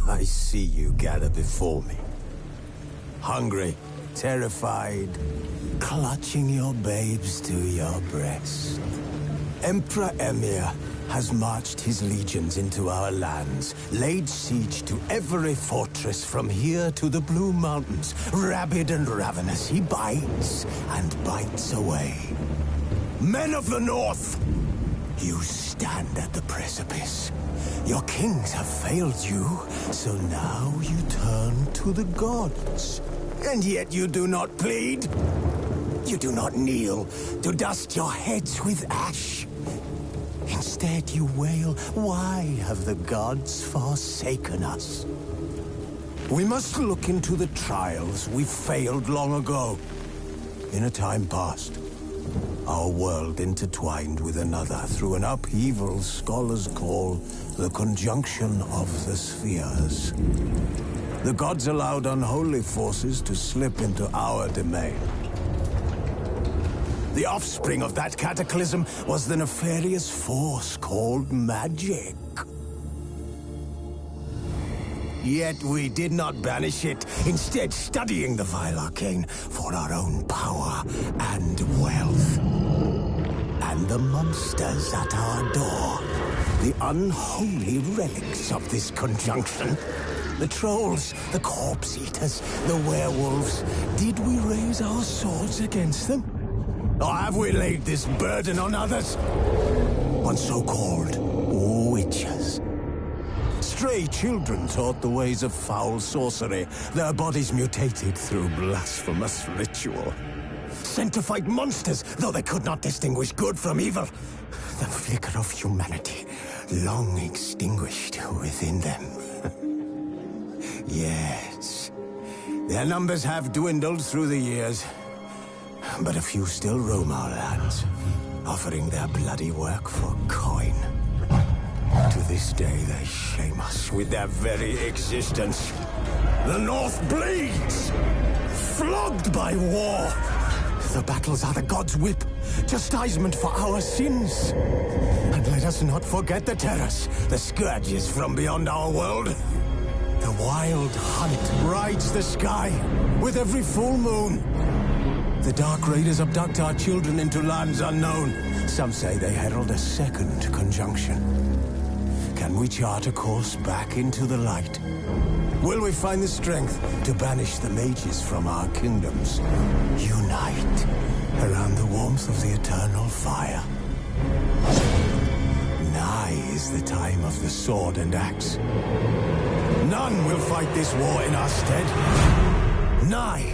I see you gather before me. Hungry, terrified, clutching your babes to your breast. Emperor Emhyr has marched his legions into our lands, laid siege to every fortress from here to the Blue Mountains. Rabid and ravenous, he bites and bites away. Men of the North, you stand at the precipice. Your kings have failed you, so now you turn to the gods. And yet you do not plead. You do not kneel to dust your heads with ash. Instead you wail, why have the gods forsaken us? We must look into the trials we failed long ago. In a time past, our world intertwined with another through an upheaval scholars call the conjunction of the spheres. The gods allowed unholy forces to slip into our domain. The offspring of that cataclysm was the nefarious force called magic. Yet we did not banish it, instead studying the vile arcane for our own power and wealth. And the monsters at our door, the unholy relics of this conjunction. The trolls, the corpse-eaters, the werewolves. Did we raise our swords against them? Or have we laid this burden on others? On so-called witches. Stray children taught the ways of foul sorcery, their bodies mutated through blasphemous ritual. Sent to fight monsters, though they could not distinguish good from evil. The flicker of humanity, long extinguished within them. Yes, their numbers have dwindled through the years, but a few still roam our lands, offering their bloody work for coin. To this day, they shame us with their very existence. The North bleeds, flogged by war. The battles are the gods' whip, chastisement for our sins. And let us not forget the terrors, the scourges from beyond our world. The wild hunt rides the sky with every full moon. The Dark Raiders abduct our children into lands unknown. Some say they herald a second conjunction. Can we chart a course back into the light? Will we find the strength to banish the mages from our kingdoms? Unite around the warmth of the eternal fire. Nigh is the time of the sword and axe. None will fight this war in our stead. Nigh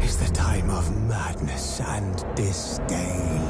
is the time of madness and disdain.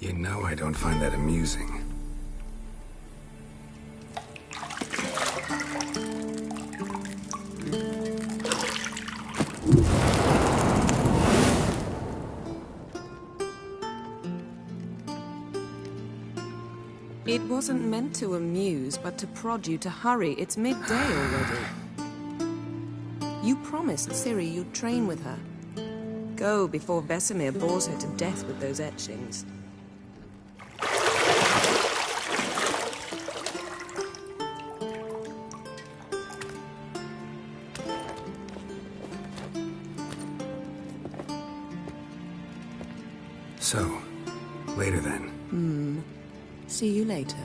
You know I don't find that amusing. It wasn't meant to amuse, but to prod you to hurry. It's midday already. You promised Ciri you'd train with her. Go before Vesemir bores her to death with those etchings. So, later then. See you later.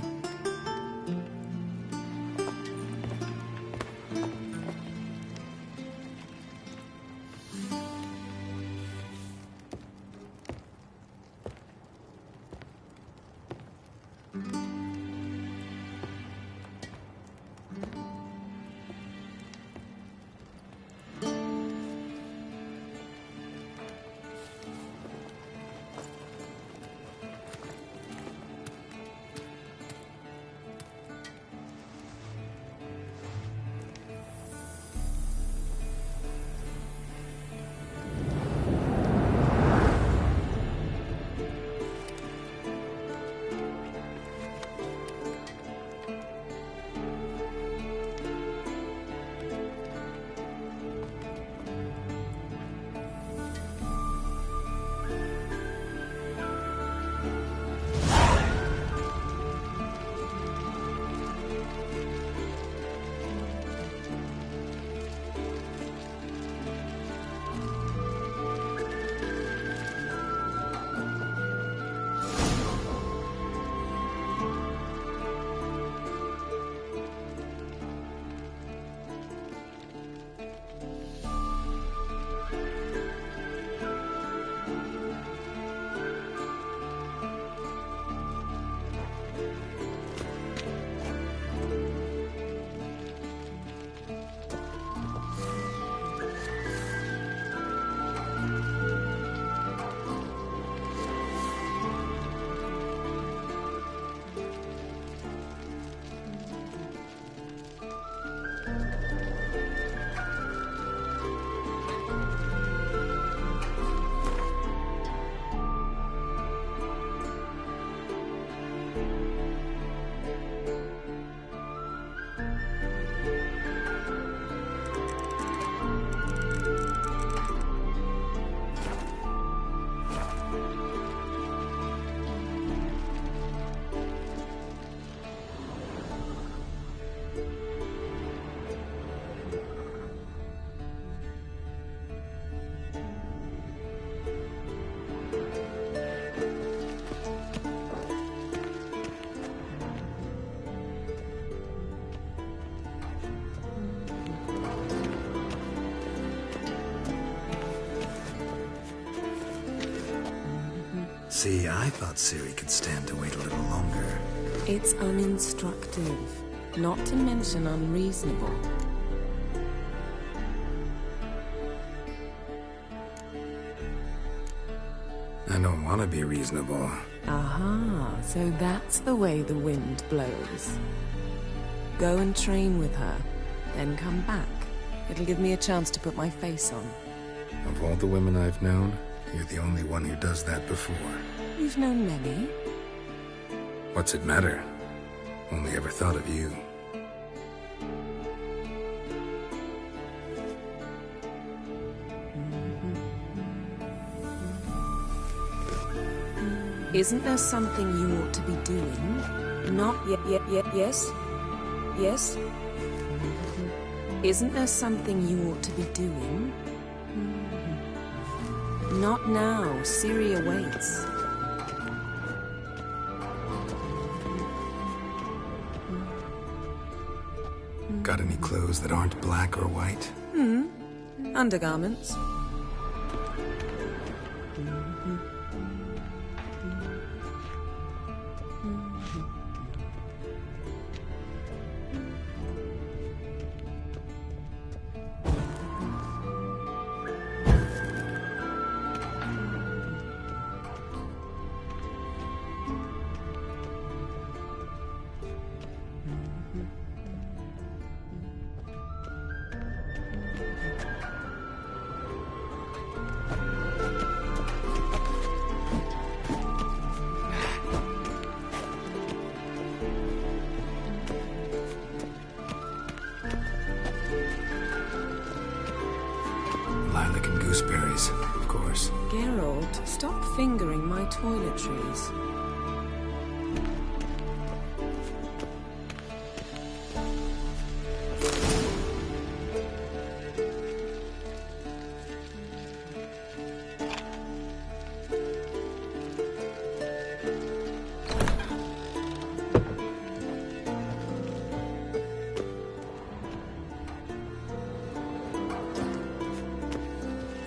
See, I thought Ciri could stand to wait a little longer. It's uninstructive, not to mention unreasonable. I don't want to be reasonable. Aha, so that's the way the wind blows. Go and train with her, then come back. It'll give me a chance to put my face on. Of all the women I've known, you're the only one who does that before. You've known many. What's it matter? Only ever thought of you. Isn't there something you ought to be doing? Not yet, yes? Yes? Isn't there something you ought to be doing? Not now. Ciri awaits. Got any clothes that aren't black or white? Undergarments. Lilac and gooseberries, of course. Geralt, stop fingering my toiletries.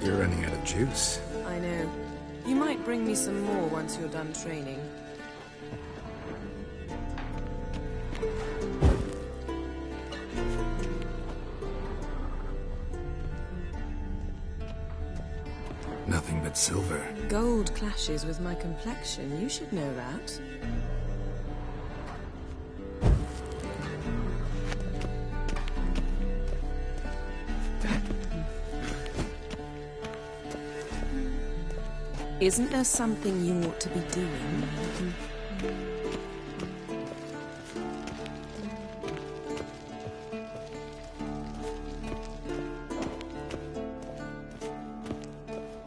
You're running out of juice. I know. You might bring me some more once you're done training. Nothing but silver. Gold clashes with my complexion. You should know that. Isn't there something you ought to be doing?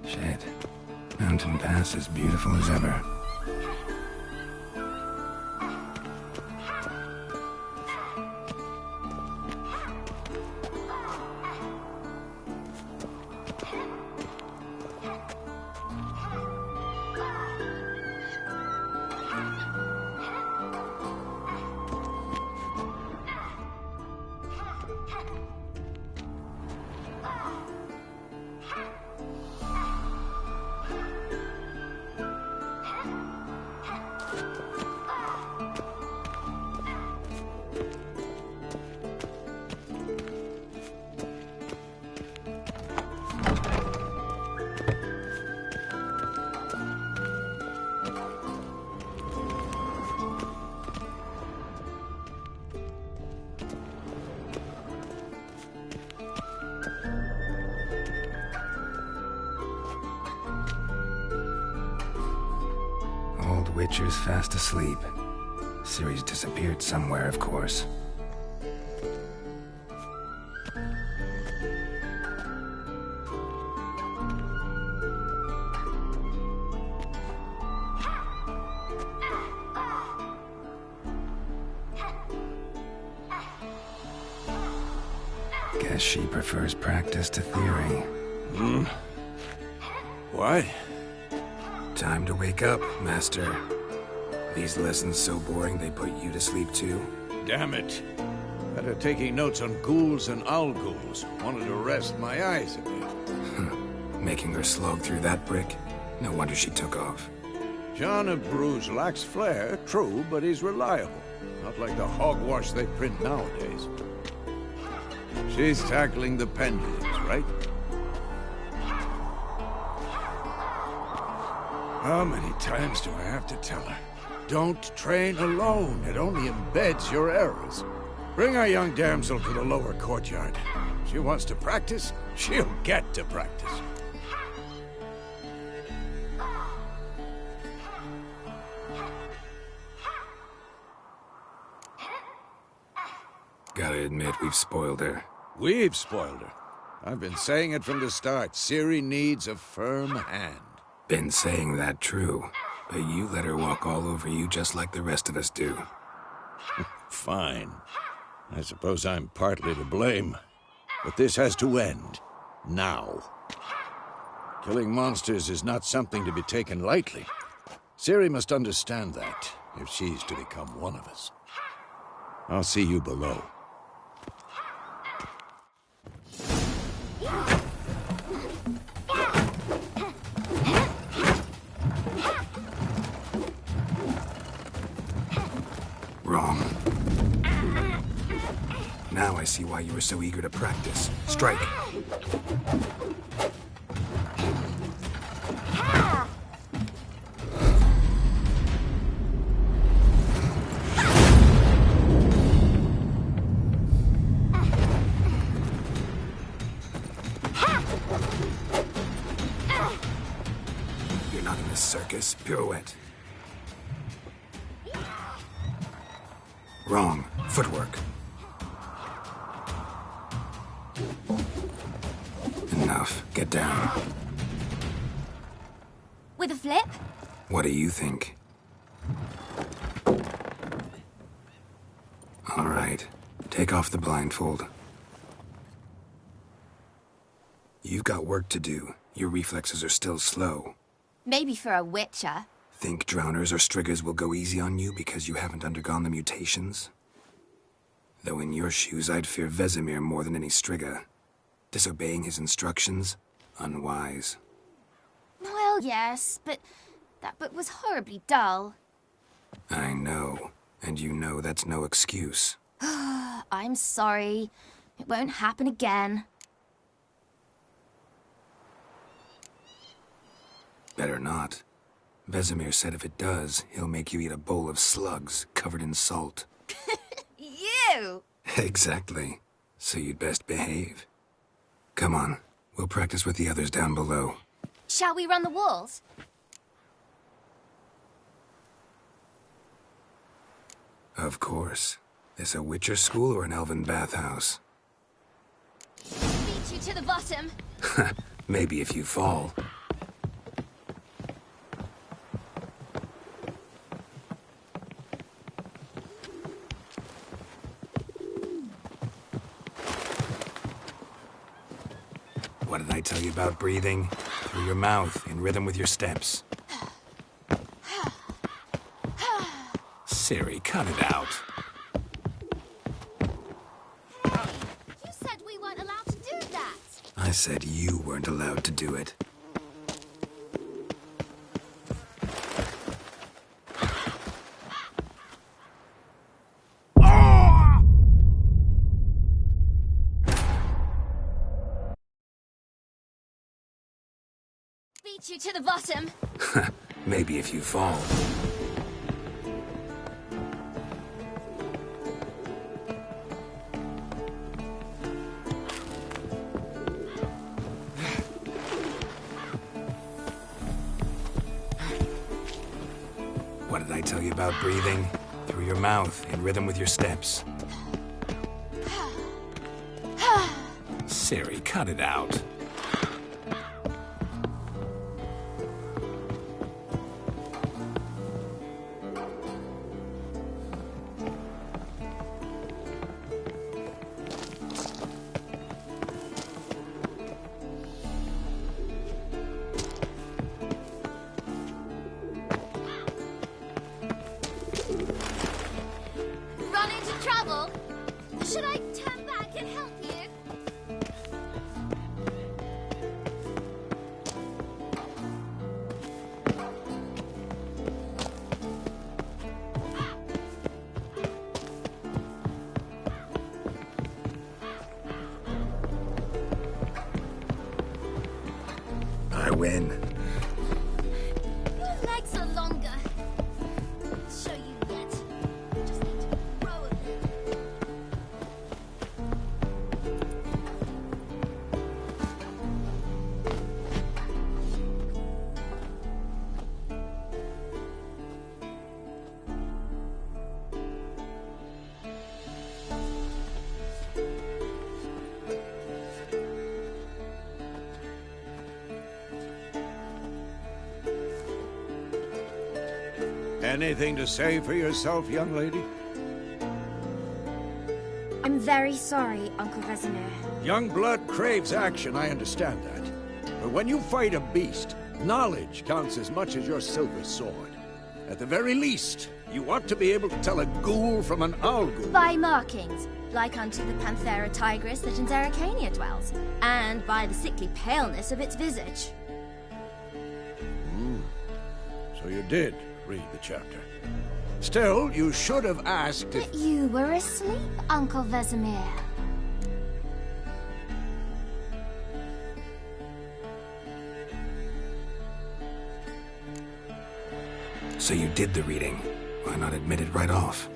Shit. Mountain Pass as beautiful as ever. Old Witcher's fast asleep. Ciri's disappeared somewhere, of course. Guess she prefers practice to theory. What? Time to wake up, Master. These lessons so boring they put you to sleep too? Damn it. After taking notes on ghouls and owl ghouls, wanted to rest my eyes a bit. Making her slog through that brick? No wonder she took off. John of Bruges lacks flair, true, but he's reliable. Not like the hogwash they print nowadays. She's tackling the pendulums, right? How many times do I have to tell her? Don't train alone. It only embeds your errors. Bring our young damsel to the lower courtyard. She wants to practice, she'll get to practice. Gotta admit, we've spoiled her. We've spoiled her. I've been saying it from the start. Ciri needs a firm hand. Been saying that true, but you let her walk all over you just like the rest of us do. Fine. I suppose I'm partly to blame. But this has to end. Now. Killing monsters is not something to be taken lightly. Ciri must understand that, if she's to become one of us. I'll see you below. Wrong. Now I see why you were so eager to practice. Strike. You're not in this circus. Pirouette. Wrong. Footwork. And Enough. Get down. With a flip? What do you think? All right. Take off the blindfold. You've got work to do. Your reflexes are still slow. Maybe for a witcher. Think drowners or striggers will go easy on you because you haven't undergone the mutations? Though in your shoes, I'd fear Vesemir more than any strigger. Disobeying his instructions? Unwise. Well, yes, but that book was horribly dull. I know. And you know that's no excuse. I'm sorry. It won't happen again. Better not. Vesemir said if it does, he'll make you eat a bowl of slugs covered in salt. You! Exactly. So you'd best behave. Come on. We'll practice with the others down below. Shall we run the walls? Of course. This a Witcher school or an elven bathhouse? Beat you to the bottom. Maybe if you fall. What did I tell you about breathing? Through your mouth, in rhythm with your steps. Ciri, cut it out. Hey, you said we weren't allowed to do that. I said you weren't allowed to do it. Beat you to the bottom. Maybe if you fall. What did I tell you about breathing? Through your mouth, in rhythm with your steps. Ciri, cut it out. Run into trouble? Should I turn back and help you? I win. Your legs are longer. I'll show you yet. You just need to grow a bit. Anything to say for yourself, young lady? I'm very sorry, Uncle Vesemir. Young blood craves action, I understand that. But when you fight a beast, knowledge counts as much as your silver sword. At the very least, you ought to be able to tell a ghoul from an owl ghoul. By markings, like unto the Panthera tigris that in Zerrikania dwells, and by the sickly paleness of its visage. So you did read the chapter. Still, you should have asked if... But you were asleep, Uncle Vesemir. So you did the reading. Why not admit it right off?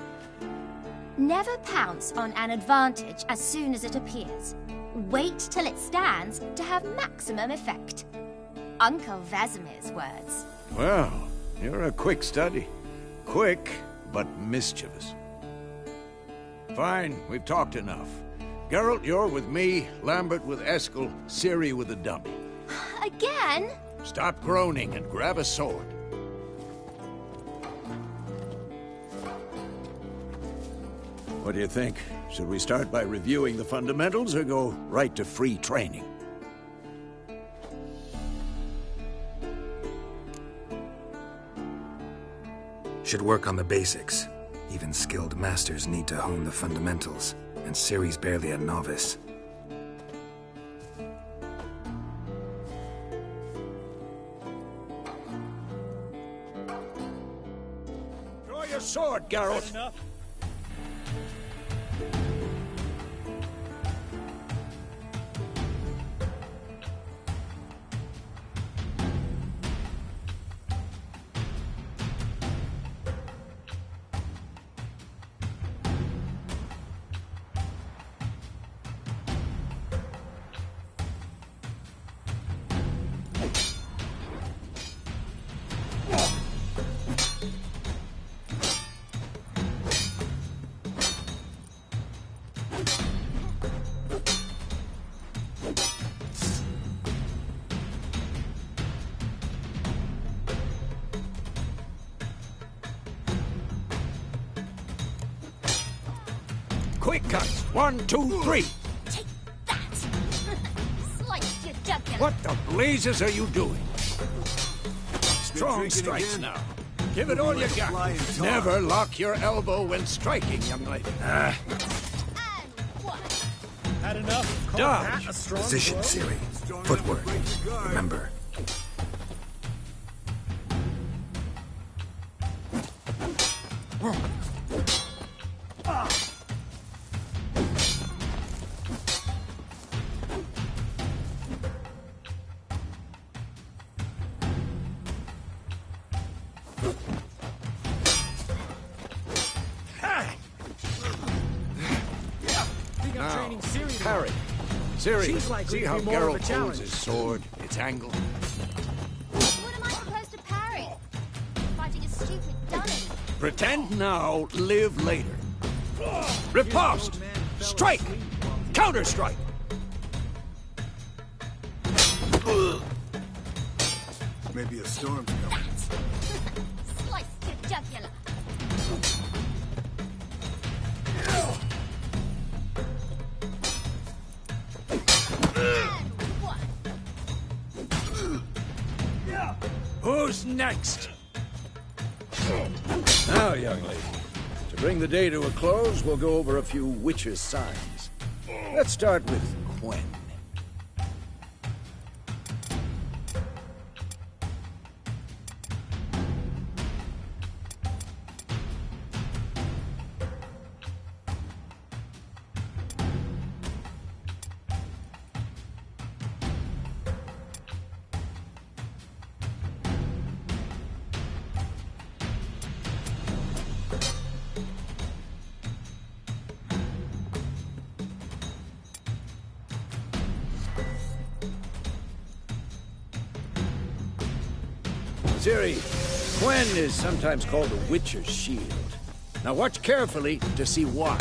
Never pounce on an advantage as soon as it appears. Wait till it stands to have maximum effect. Uncle Vesemir's words. Well, you're a quick study. Quick, but mischievous. Fine, we've talked enough. Geralt, you're with me, Lambert with Eskel, Ciri with the dummy. Again? Stop groaning and grab a sword. What do you think? Should we start by reviewing the fundamentals or go right to free training? Should work on the basics. Even skilled masters need to hone the fundamentals, and Ciri's barely a novice. Draw your sword, Geralt! Quick cuts! 1, 2, 3! Take that! Slice your jugular! What the blazes are you doing? Strong strikes again? now. Give it all you got. flying tar. Never lock your elbow when striking, young lady. And one. Had enough? Call Dodge. that a strong Position, blow? Ciri. Footwork. Remember. Think I'm training Ciri to- Parry. Ciri, She's likely see to how be more of a Geralt holds challenge. his sword, its angle? What am I supposed to parry? Fighting a stupid dummy. Pretend now, live later. Riposte! Strike! Counter-strike! Maybe a storm's coming. Slice your jugular! And one. Who's next? Now, young lady, to bring the day to a close, we'll go over a few witches' signs. Let's start with Quen. Ciri, Quen is sometimes called the Witcher's Shield. Now watch carefully to see why.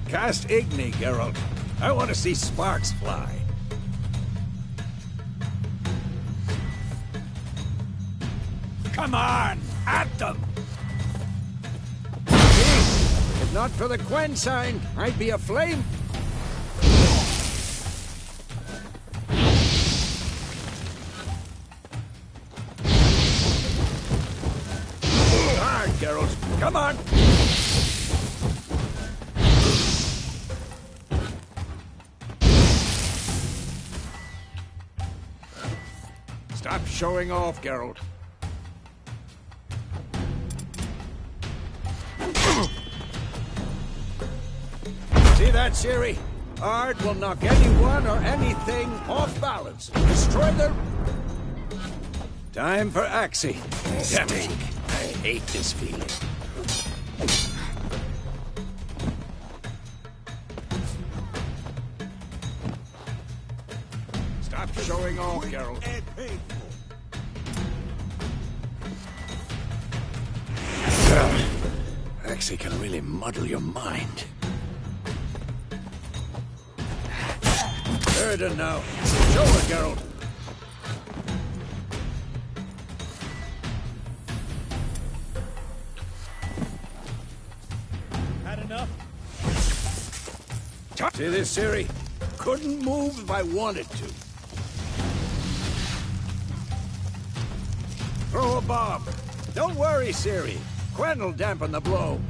Cast Igni, Geralt. I want to see sparks fly. Come on, at them! See? If not for the Quen sign, I'd be aflame. Hard, Geralt. Come on! Stop showing off, Geralt. See that, Ciri? Art will knock anyone or anything off balance. Destroy their... Time for Axii. Damn it. I hate this feeling. Stop showing off, Geralt. Actually can really muddle your mind. Sheridan now. Show her, Geralt. Had enough? See this, Ciri? Couldn't move if I wanted to. Throw a bomb. Don't worry, Ciri. Quen will dampen the blow.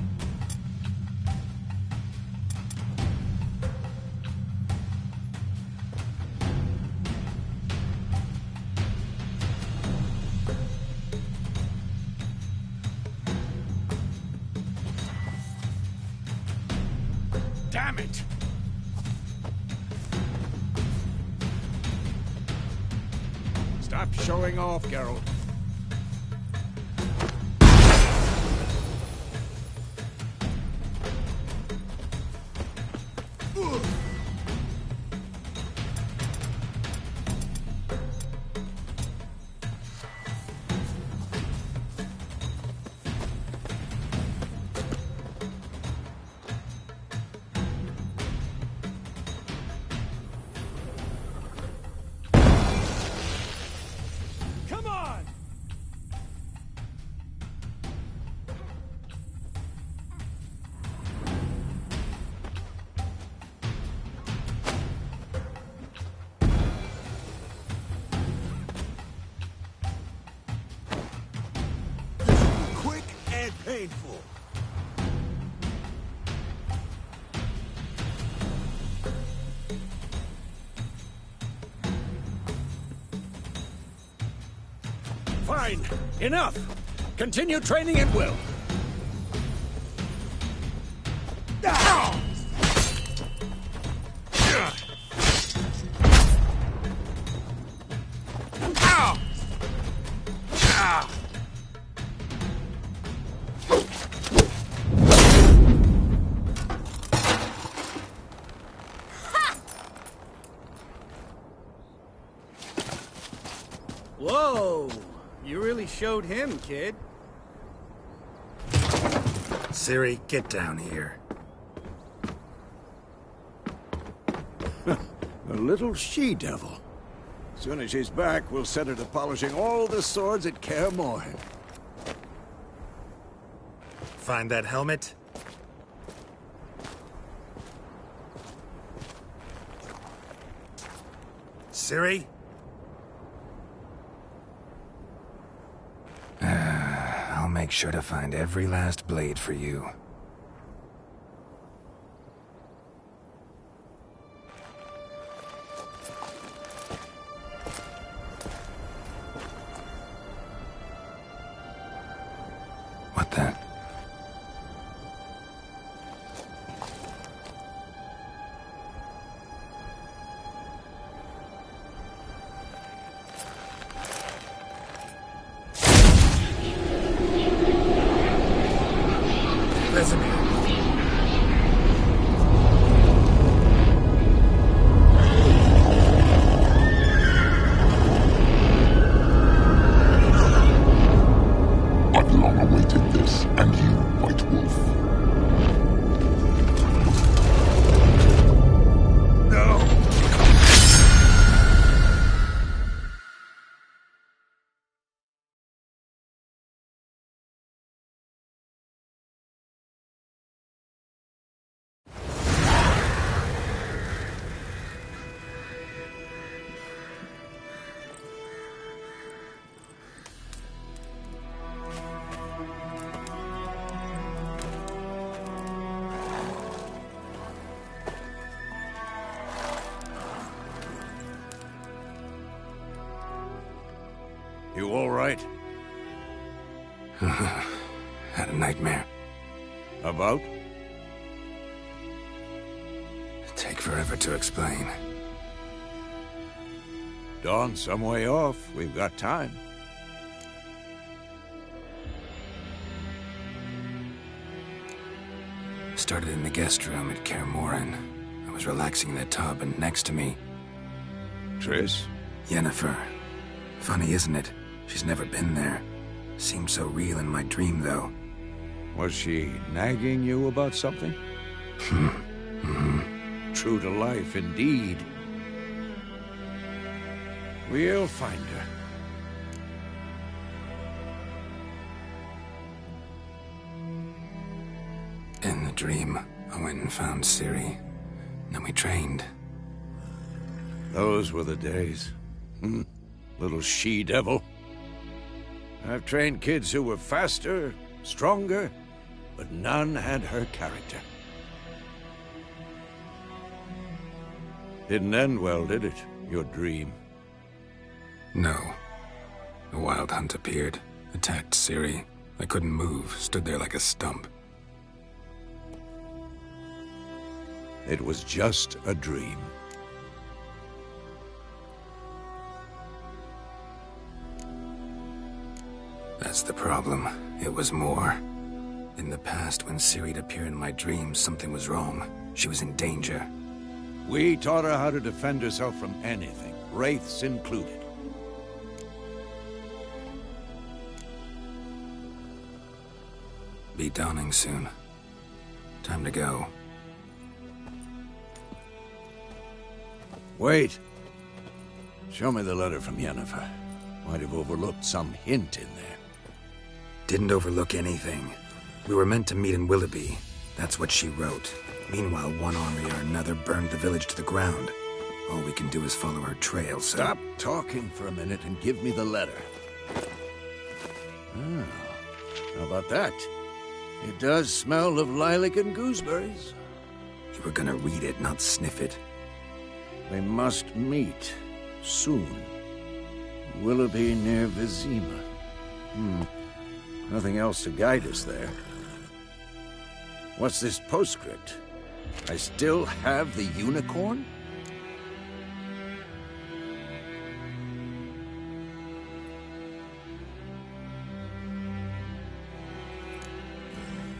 Damn it! Stop showing off, Geralt. Come on! Quick and painful. Fine. Enough. Continue training at will. Whoa! You really showed him, kid. Ciri, get down here. A little she-devil. Soon as she's back, we'll set her to polishing all the swords at Kaer Morhen. Find that helmet? Ciri? I'll make sure to find every last blade for you. What the? Vesemir. I've long awaited this, and you, White Wolf. No! You all right? Had a nightmare. About? Take forever to explain. Dawn's some way off. We've got time. Started in the guest room at Kaer Morhen. I was relaxing in the tub, and next to me, Triss? Yennefer. Funny, isn't it? She's never been there. Seemed so real in my dream, though. Was she nagging you about something? True to life, indeed. We'll find her. In the dream, I went and found Ciri. Then we trained. Those were the days. Little she-devil. I've trained kids who were faster, stronger, but none had her character. Didn't end well, did it? Your dream? No. A wild hunt appeared, attacked Ciri. I couldn't move, stood there like a stump. It was just a dream. That's the problem. It was more. In the past, when Ciri'd appear in my dreams, something was wrong. She was in danger. We taught her how to defend herself from anything, wraiths included. Be dawning soon. Time to go. Wait. Show me the letter from Yennefer. Might have overlooked some hint in there. Didn't overlook anything. We were meant to meet in Willoughby. That's what she wrote. Meanwhile, one army or another burned the village to the ground. All we can do is follow her trail, so... Stop talking for a minute and give me the letter. Ah, how about that? It does smell of lilac and gooseberries. You were gonna read it, not sniff it. We must meet. Soon. Willoughby near Vizima. Nothing else to guide us there. What's this postscript? I still have the unicorn?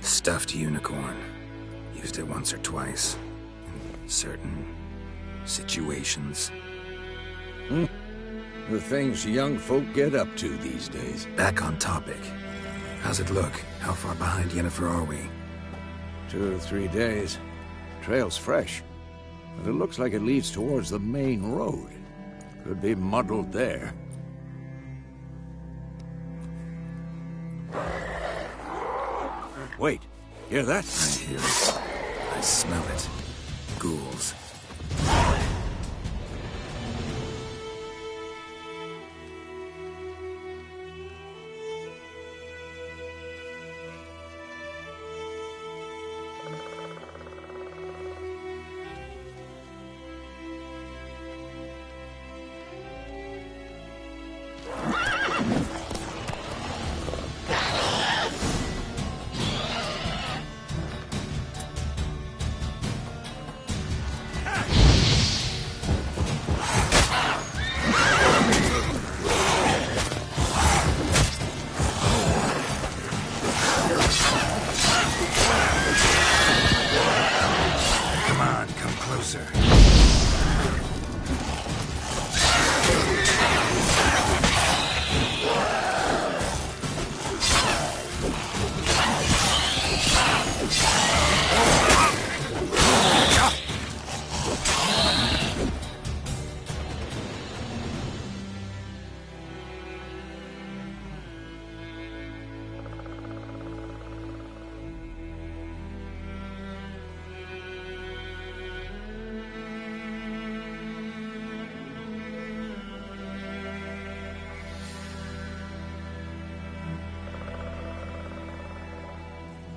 Stuffed unicorn. Used it once or twice. In certain situations. The things young folk get up to these days. Back on topic. How's it look? How far behind Yennefer are we? 2 or 3 days. Trail's fresh, but it looks like it leads towards the main road. Could be muddled there. Wait, hear that? I hear it. I smell it. Ghouls.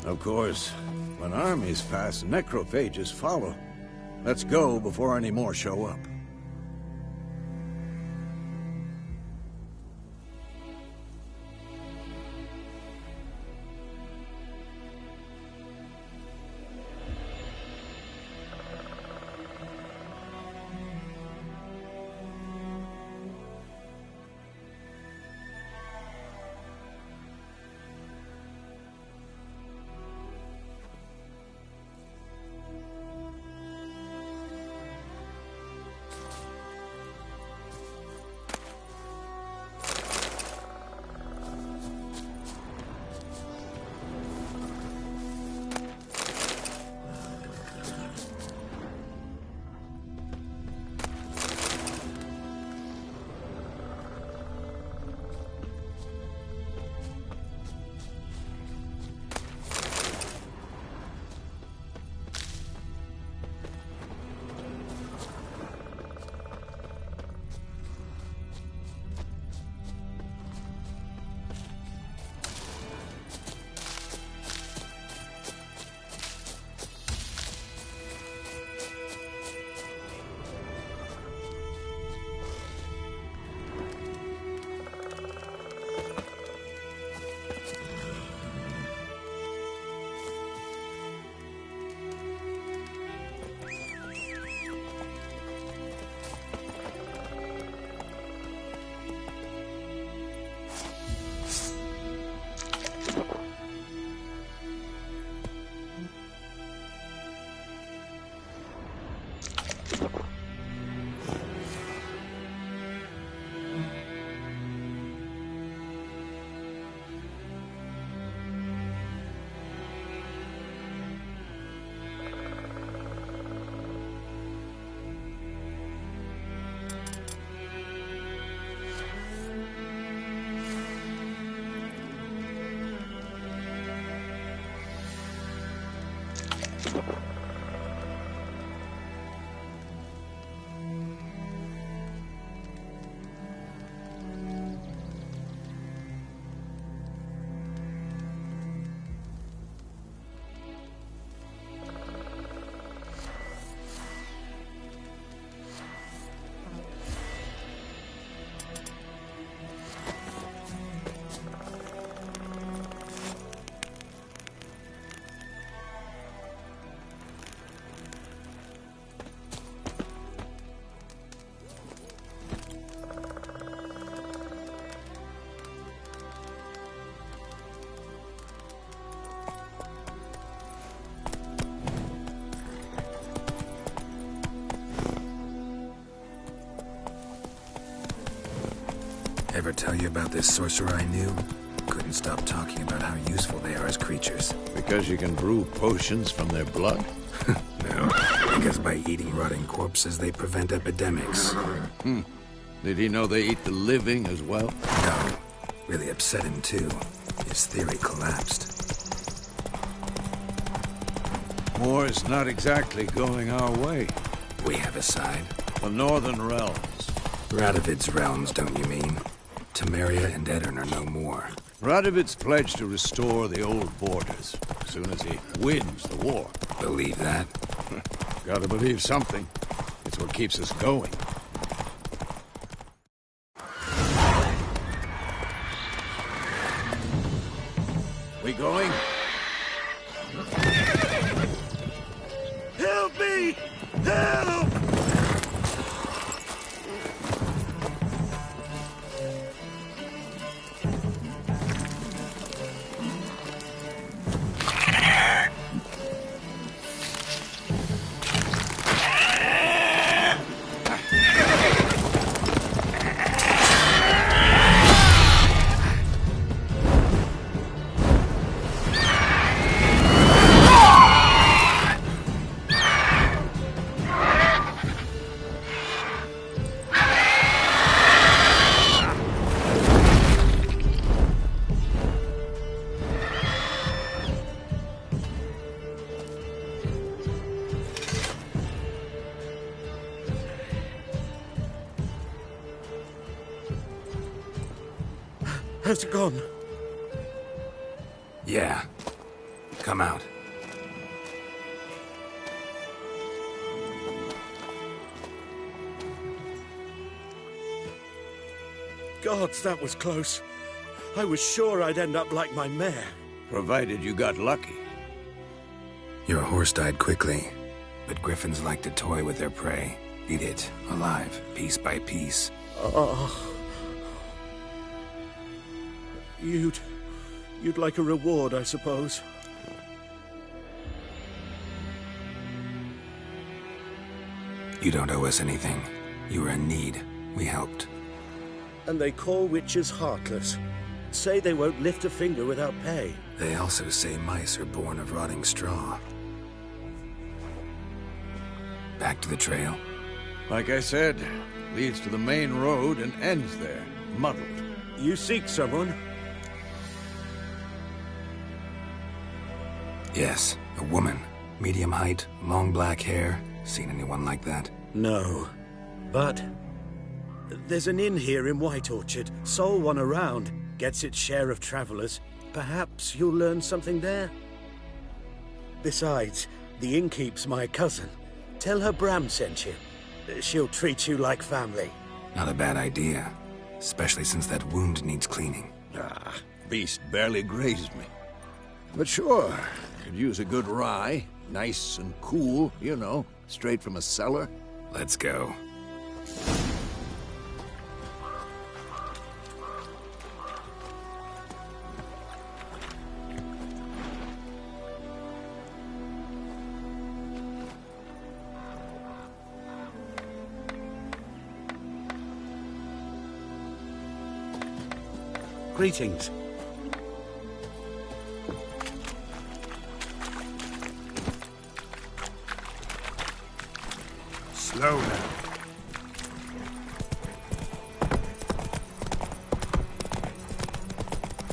Of course, when armies fast, necrophages follow. Let's go before any more show up. ever tell you about this sorcerer I knew? Couldn't stop talking about how useful they are as creatures. Because you can brew potions from their blood? No, because by eating rotting corpses, they prevent epidemics. Did he know they eat the living as well? No, really upset him too. His theory collapsed. War is not exactly going our way. We have a side. The Northern Realms. Radovid's realms, don't you mean? Temeria and Edirn are no more. Radovid's pledged to restore the old borders as soon as he wins the war. Believe that? Gotta believe something. It's what keeps us going. We going? Help me! Help! Has it gone? Yeah. Come out. Gods, that was close. I was sure I'd end up like my mare. Provided you got lucky. Your horse died quickly, but griffins like to toy with their prey. Eat it, alive, piece by piece. You'd like a reward, I suppose. You don't owe us anything. You were in need. We helped. And they call witches heartless. Say they won't lift a finger without pay. They also say mice are born of rotting straw. Back to the trail. Like I said, leads to the main road and ends there, muddled. You seek someone? Yes, a woman. Medium height, long black hair. Seen anyone like that? No. But there's an inn here in White Orchard. Sole one around. Gets its share of travelers. Perhaps you'll learn something there? Besides, the innkeep's my cousin. Tell her Bram sent you. She'll treat you like family. Not a bad idea. Especially since that wound needs cleaning. Beast barely grazed me. But sure, could use a good rye. Nice and cool, you know, straight from a cellar. Let's go. Greetings. Slow now.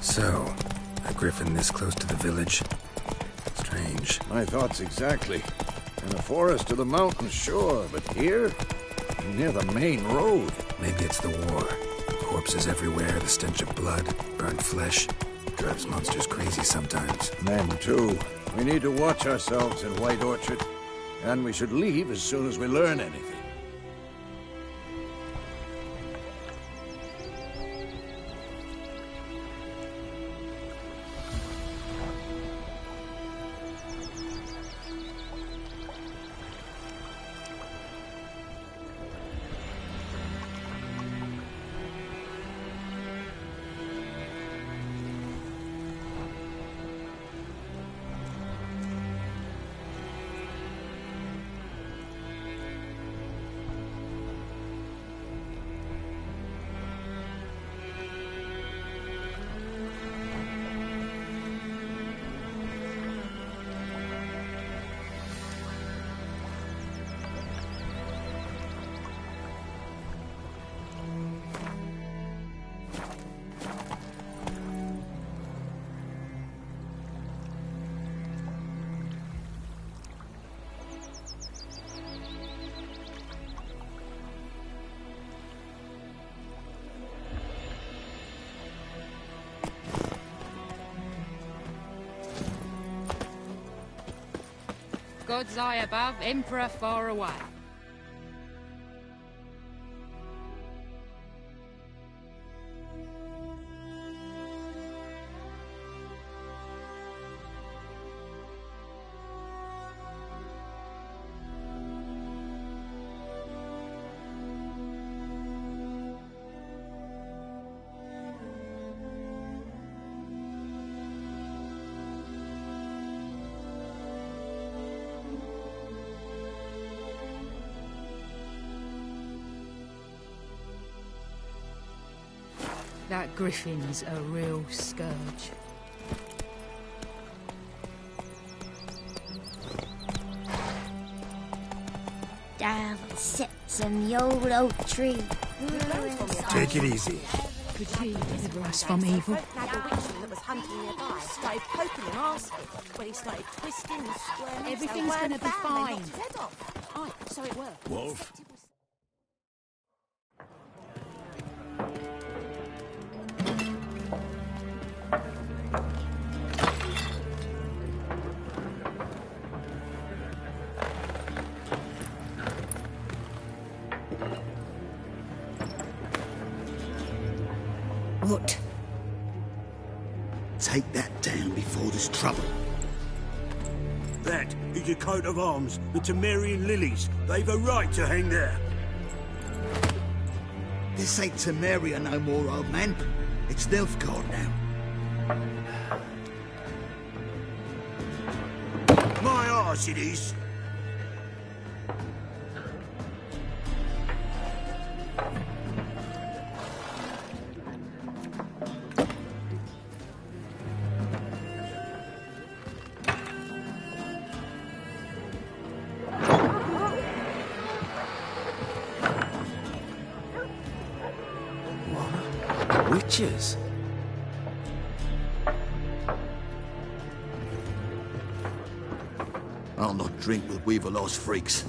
So, a griffin this close to the village? Strange. My thoughts exactly. In a forest to the mountains, sure, but here? Near the main road. Maybe it's the war. Corpses everywhere, the stench of blood, burnt flesh. Drives monsters crazy sometimes. Men, too. We need to watch ourselves in White Orchard. And we should leave as soon as we learn anything. God's eye above, Emperor far away. That griffin's a real scourge. Davil sits in the old oak tree. Take it easy. Could he deliver us from evil? That was hunting nearby started poking and asking when he started twisting and squirming. Everything's gonna be fine. Aye, so it worked. Wolf? What? Take that down before there's trouble. That is your coat of arms, the Temerian lilies. They've a right to hang there. This ain't Temeria no more, old man. It's Nilfgaard now. My arse it is. Witches? I'll not drink with Weaverlaw's freaks.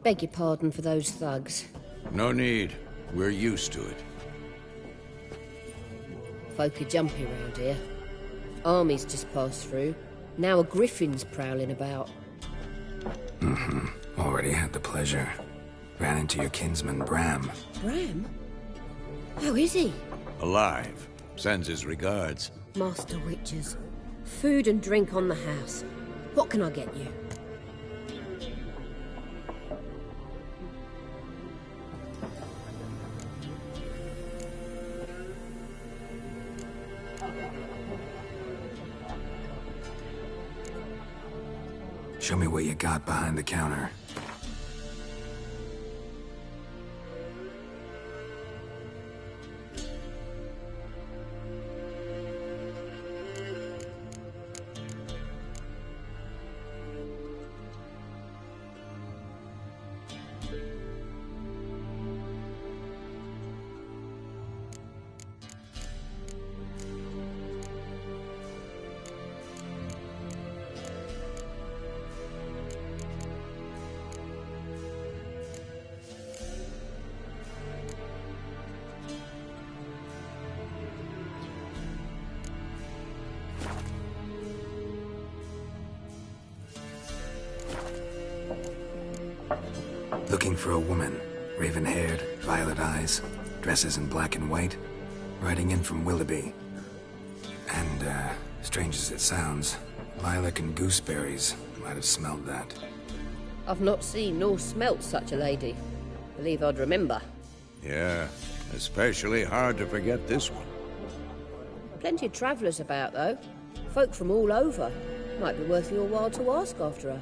Beg your pardon for those thugs. No need. We're used to it. Folk are jumpy round here. Armies just passed through. Now a griffin's prowling about. Already had the pleasure. Ran into your kinsman, Bram. Bram? How is he? Alive. Sends his regards. Master Witches. Food and drink on the house. What can I get you? Show me what you got behind the counter. Looking for a woman. Raven-haired, violet eyes, dresses in black and white. Riding in from Willoughby. And, strange as it sounds, lilac and gooseberries. Might have smelled that. I've not seen nor smelt such a lady. Believe I'd remember. Yeah, especially hard to forget this one. Plenty of travellers about, though. Folk from all over. Might be worth your while to ask after her.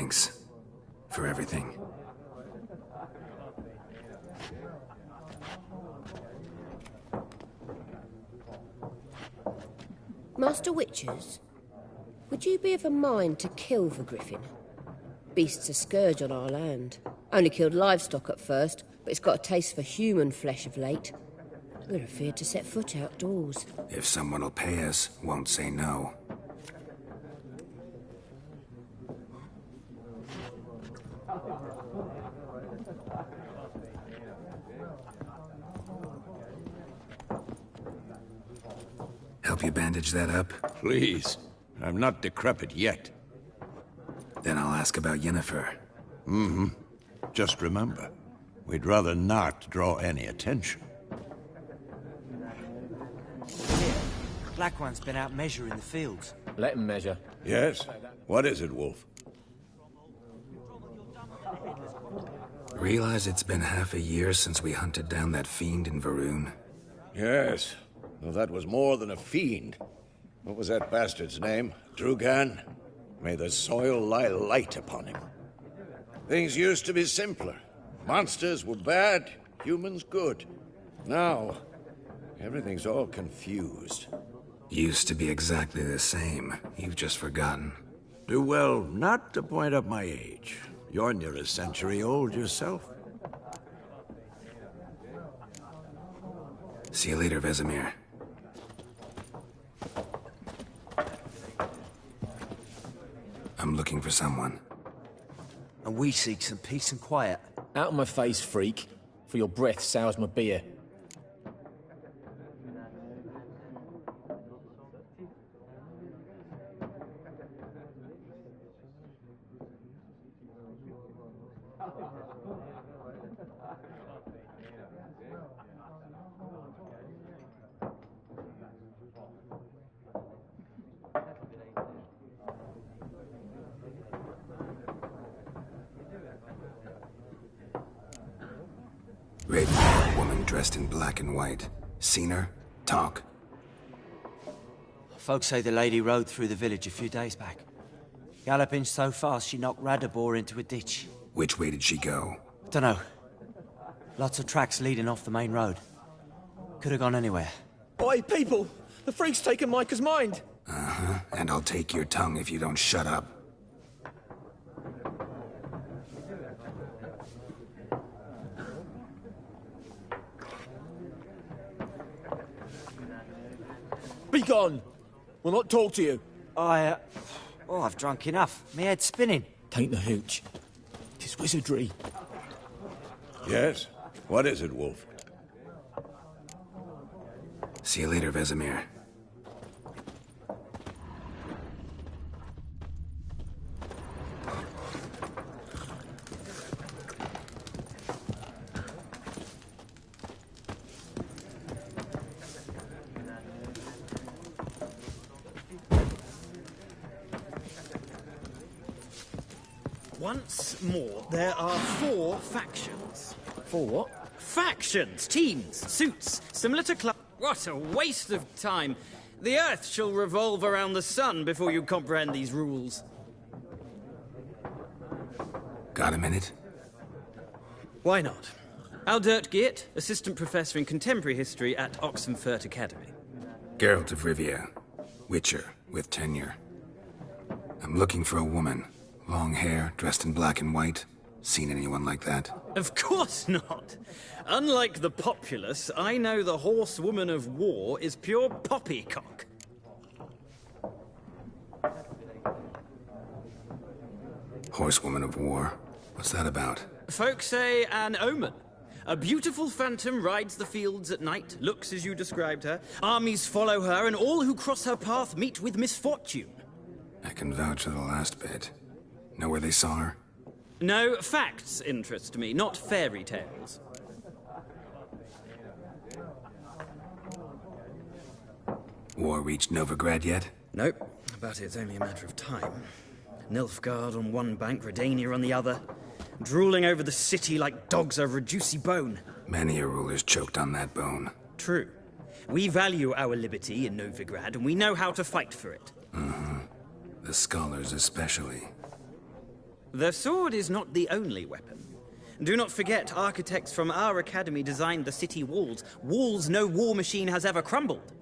Thanks for everything. Master Witchers, would you be of a mind to kill the griffin? Beast's a scourge on our land. Only killed livestock at first, but it's got a taste for human flesh of late. We're afeard to set foot outdoors. If someone will pay us, won't say no. Help you bandage that up? Please. I'm not decrepit yet. Then I'll ask about Yennefer. Mm-hmm. Just remember, we'd rather not draw any attention. Here, Black One's been out measuring the fields. Let him measure. Yes? What is it, Wolf? Realize it's been half a year since we hunted down that fiend in Varun? Yes. Well, that was more than a fiend. What was that bastard's name? Drugan? May the soil lie light upon him. Things used to be simpler. Monsters were bad, humans good. Now, everything's all confused. Used to be exactly the same. You've just forgotten. Do well not to point up my age. You're near a century old yourself. See you later, Vesemir. I'm looking for someone. And we seek some peace and quiet. Out of my face, freak. For your breath sours my beer. Raven, woman dressed in black and white. Seen her? Talk. Folks say the lady rode through the village a few days back. Galloping so fast she knocked Radabor into a ditch. Which way did she go? Dunno. Lots of tracks leading off the main road. Could have gone anywhere. Oi, people! The freak's taken Micah's mind! Uh-huh. And I'll take your tongue if you don't shut up. Be gone! We'll not talk to you. I've drunk enough. Me head's spinning. Tain't the hooch. 'Tis wizardry. Yes? What is it, Wolf? See you later, Vesemir. Once more, there are 4 factions. 4 what? Factions, teams, suits, similar to club. What a waste of time. The Earth shall revolve around the sun before you comprehend these rules. Got a minute? Why not? Aldert Geert, Assistant Professor in Contemporary History at Oxenfurt Academy. Geralt of Rivia. Witcher, with tenure. I'm looking for a woman. Long hair, dressed in black and white. Seen anyone like that? Of course not. Unlike the populace, I know the horsewoman of war is pure poppycock. Horsewoman of war? What's that about? Folk say an omen. A beautiful phantom rides the fields at night, looks as you described her. Armies follow her, and all who cross her path meet with misfortune. I can vouch for the last bit. Know where they saw her? No, facts interest me, not fairy tales. War reached Novigrad yet? Nope, but it's only a matter of time. Nilfgaard on one bank, Redania on the other. Drooling over the city like dogs over a juicy bone. Many a ruler's choked on that bone. True. We value our liberty in Novigrad, and we know how to fight for it. Mm-hmm. The scholars especially. The sword is not the only weapon. Do not forget, architects from our academy designed the city walls. Walls no war machine has ever crumbled.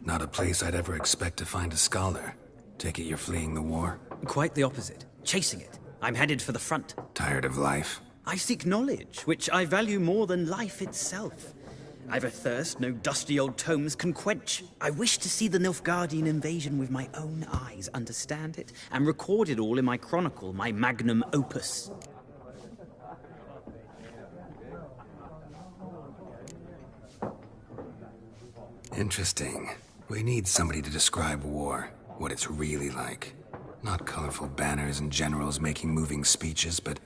Not a place I'd ever expect to find a scholar. Take it you're fleeing the war? Quite the opposite. Chasing it. I'm headed for the front. Tired of life? I seek knowledge, which I value more than life itself. I've a thirst no dusty old tomes can quench. I wish to see the Nilfgaardian invasion with my own eyes, understand it, and record it all in my chronicle, my magnum opus. Interesting. We need somebody to describe war, what it's really like. Not colorful banners and generals making moving speeches, but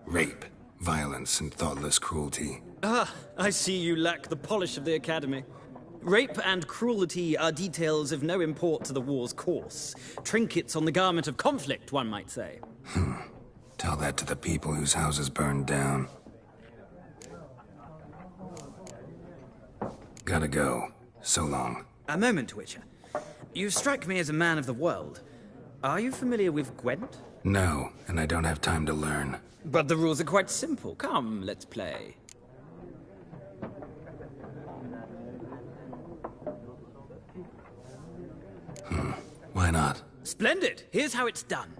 rape, violence, and thoughtless cruelty. Ah, I see you lack the polish of the Academy. Rape and cruelty are details of no import to the war's course. Trinkets on the garment of conflict, one might say. Tell that to the people whose houses burned down. Gotta go. So long. A moment, Witcher. You strike me as a man of the world. Are you familiar with Gwent? No, and I don't have time to learn. But the rules are quite simple. Come, let's play. Why not? Splendid! Here's how it's done.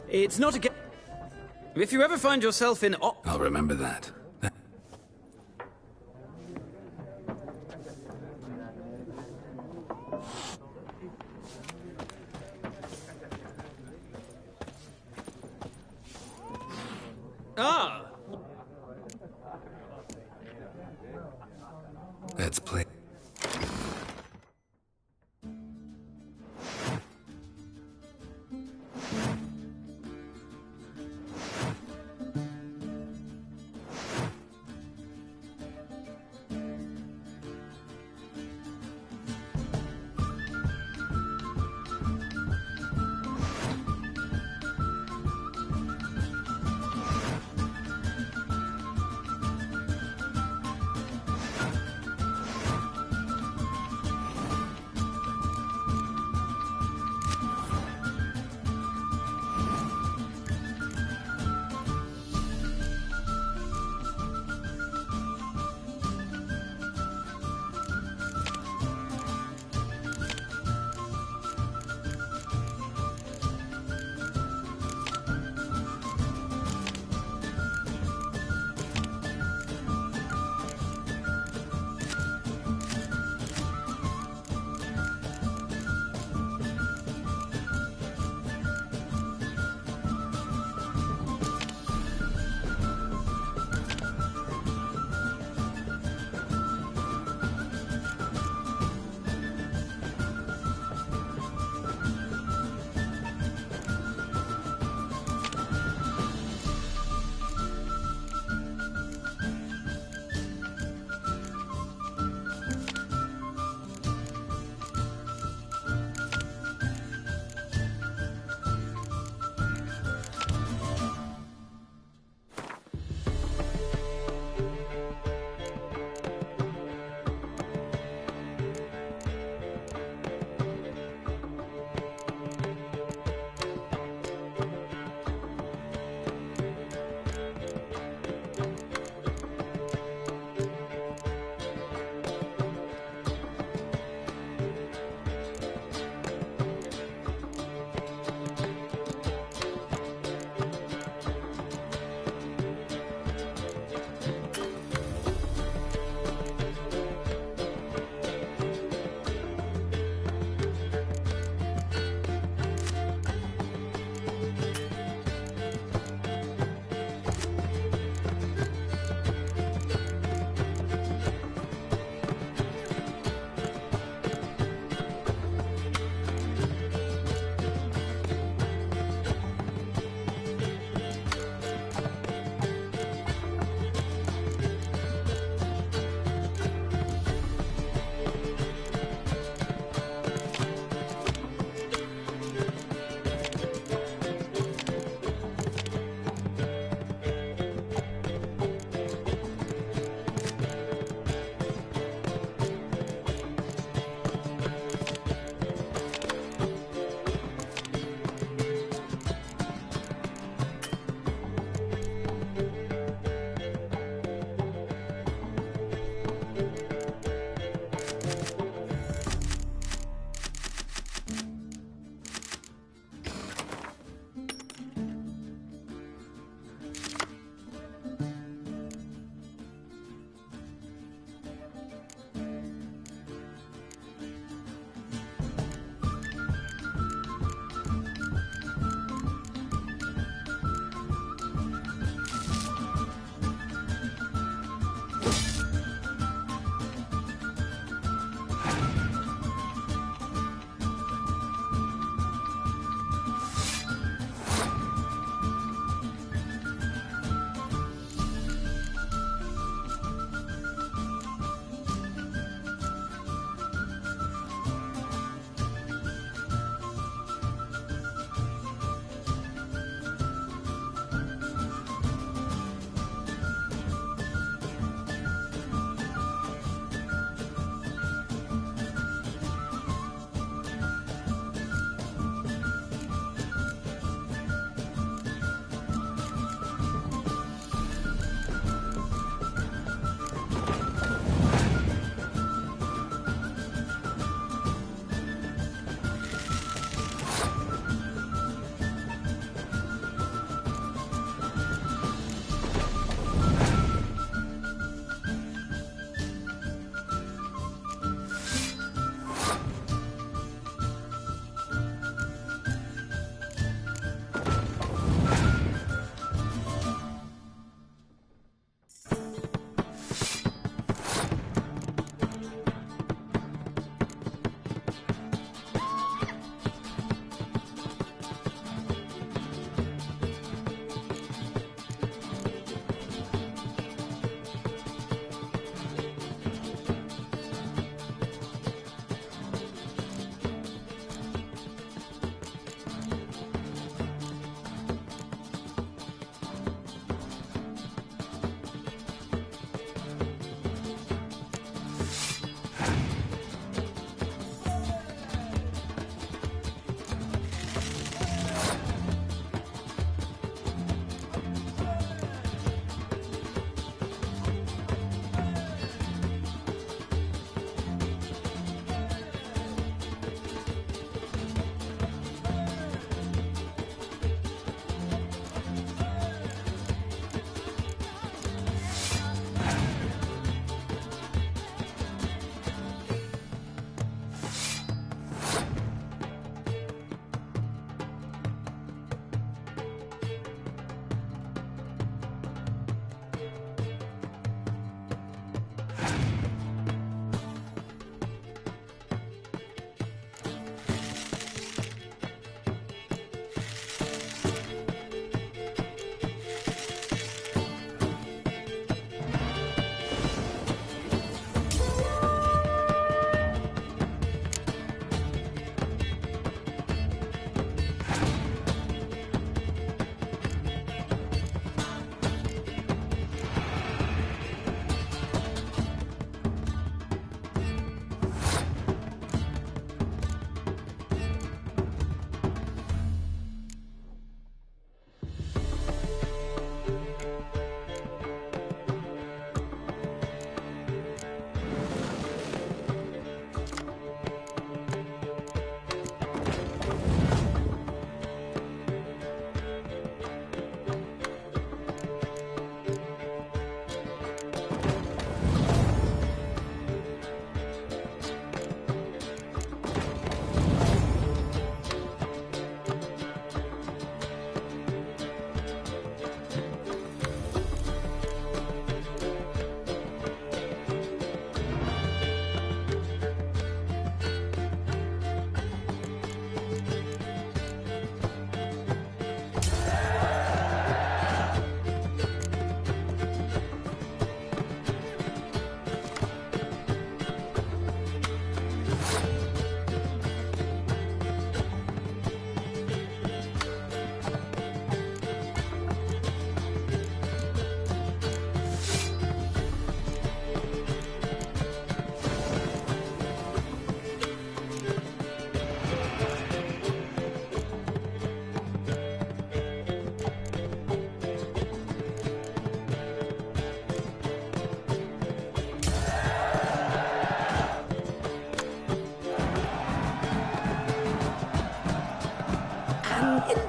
It's not a game. If you ever find yourself in... I'll remember that. Ah! Let's play.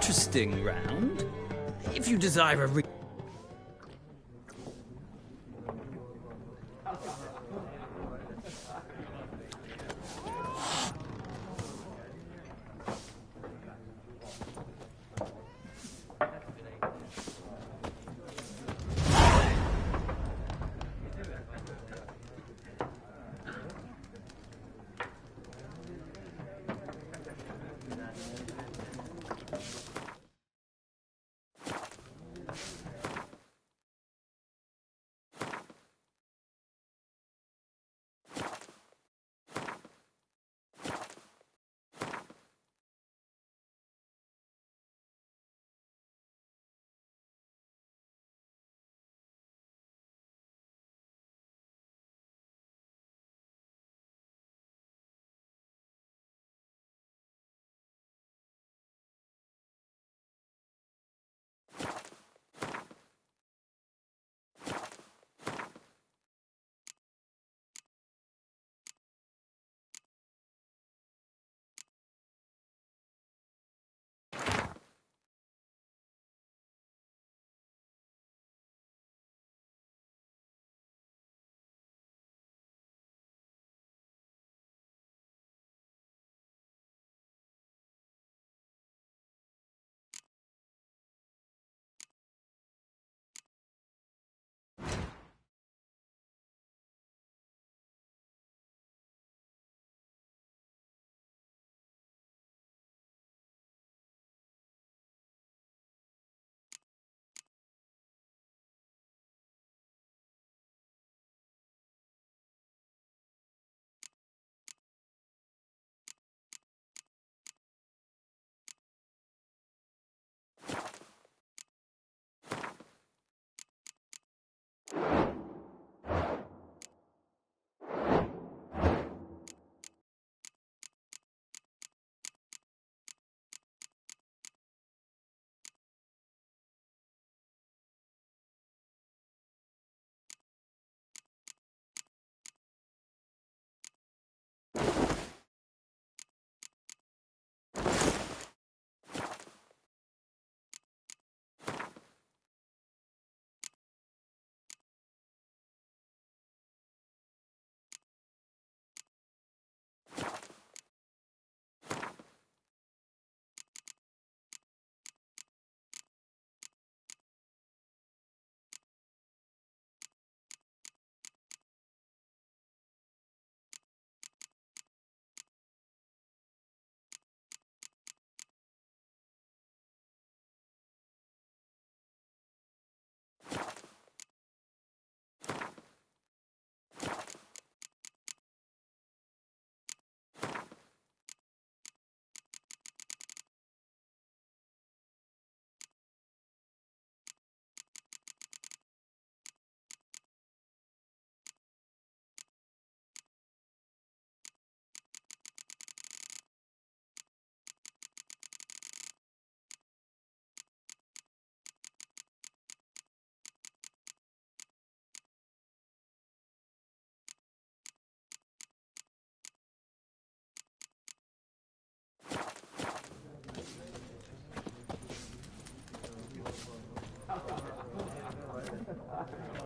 interesting round. If you desire a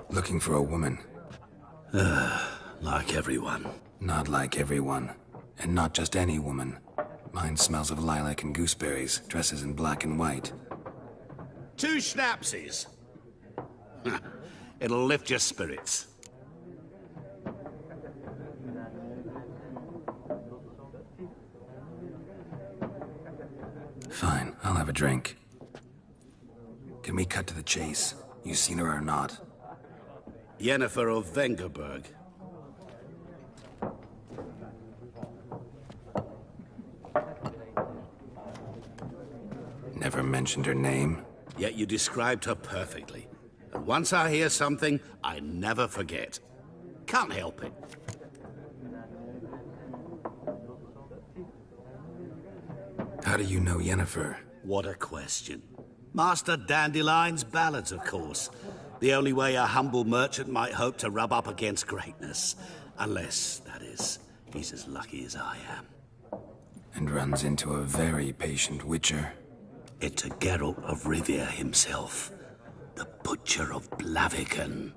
Looking for a woman. Like everyone. Not like everyone. And not just any woman. Mine smells of lilac and gooseberries, dresses in black and white. 2 schnapsies. It'll lift your spirits. Fine, I'll have a drink. Can we cut to the chase? You seen her or not? Yennefer of Vengerberg. Never mentioned her name. Yet you described her perfectly. And once I hear something, I never forget. Can't help it. How do you know Yennefer? What a question. Master Dandelion's ballads, of course. The only way a humble merchant might hope to rub up against greatness. Unless, that is, he's as lucky as I am. And runs into a very patient witcher. It's a Geralt of Rivia himself, the Butcher of Blaviken.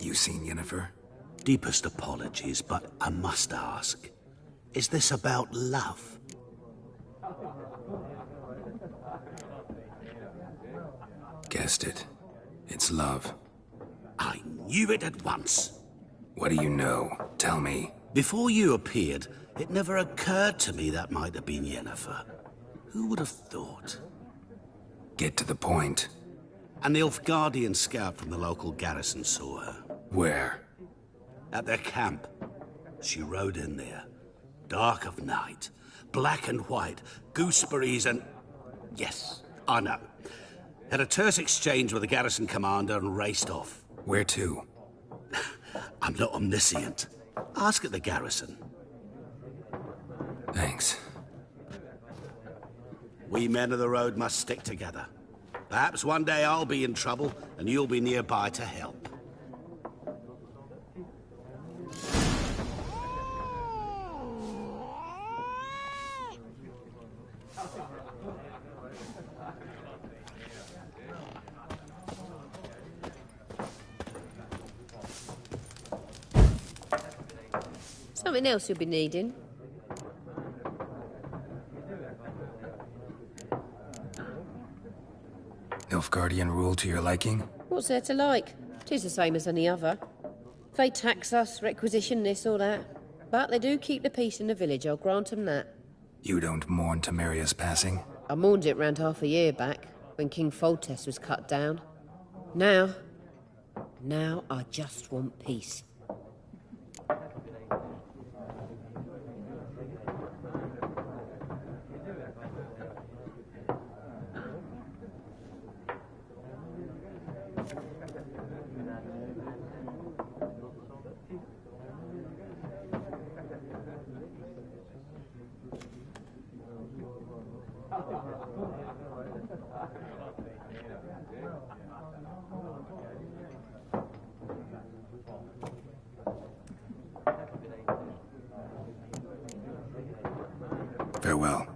You seen Yennefer? Deepest apologies, but I must ask. Is this about love? Guessed it. It's love. I knew it at once. What do you know? Tell me. Before you appeared, it never occurred to me that might have been Yennefer. Who would have thought? Get to the point. An Nilfgaardian scout from the local garrison saw her. Where? At their camp. She rode in there. Dark of night. Black and white. Gooseberries and... Yes, I know. Had a terse exchange with the garrison commander and raced off. Where to? I'm not omniscient. Ask at the garrison. Thanks. We men of the road must stick together. Perhaps one day I'll be in trouble and you'll be nearby to help. Something else you'll be needing. Nilfgaardian rule to your liking? What's there to like? 'Tis the same as any other. They tax us, requisition this or that. But they do keep the peace in the village, I'll grant 'em that. You don't mourn Temeria's passing? I mourned it round half a year back, when King Foltest was cut down. Now I just want peace. Farewell.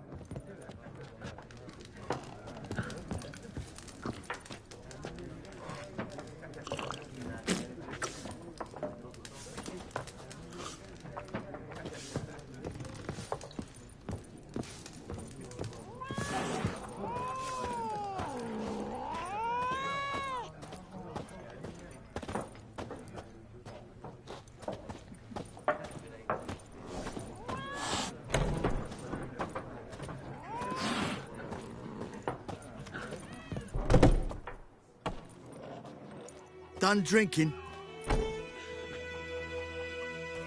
Done drinking?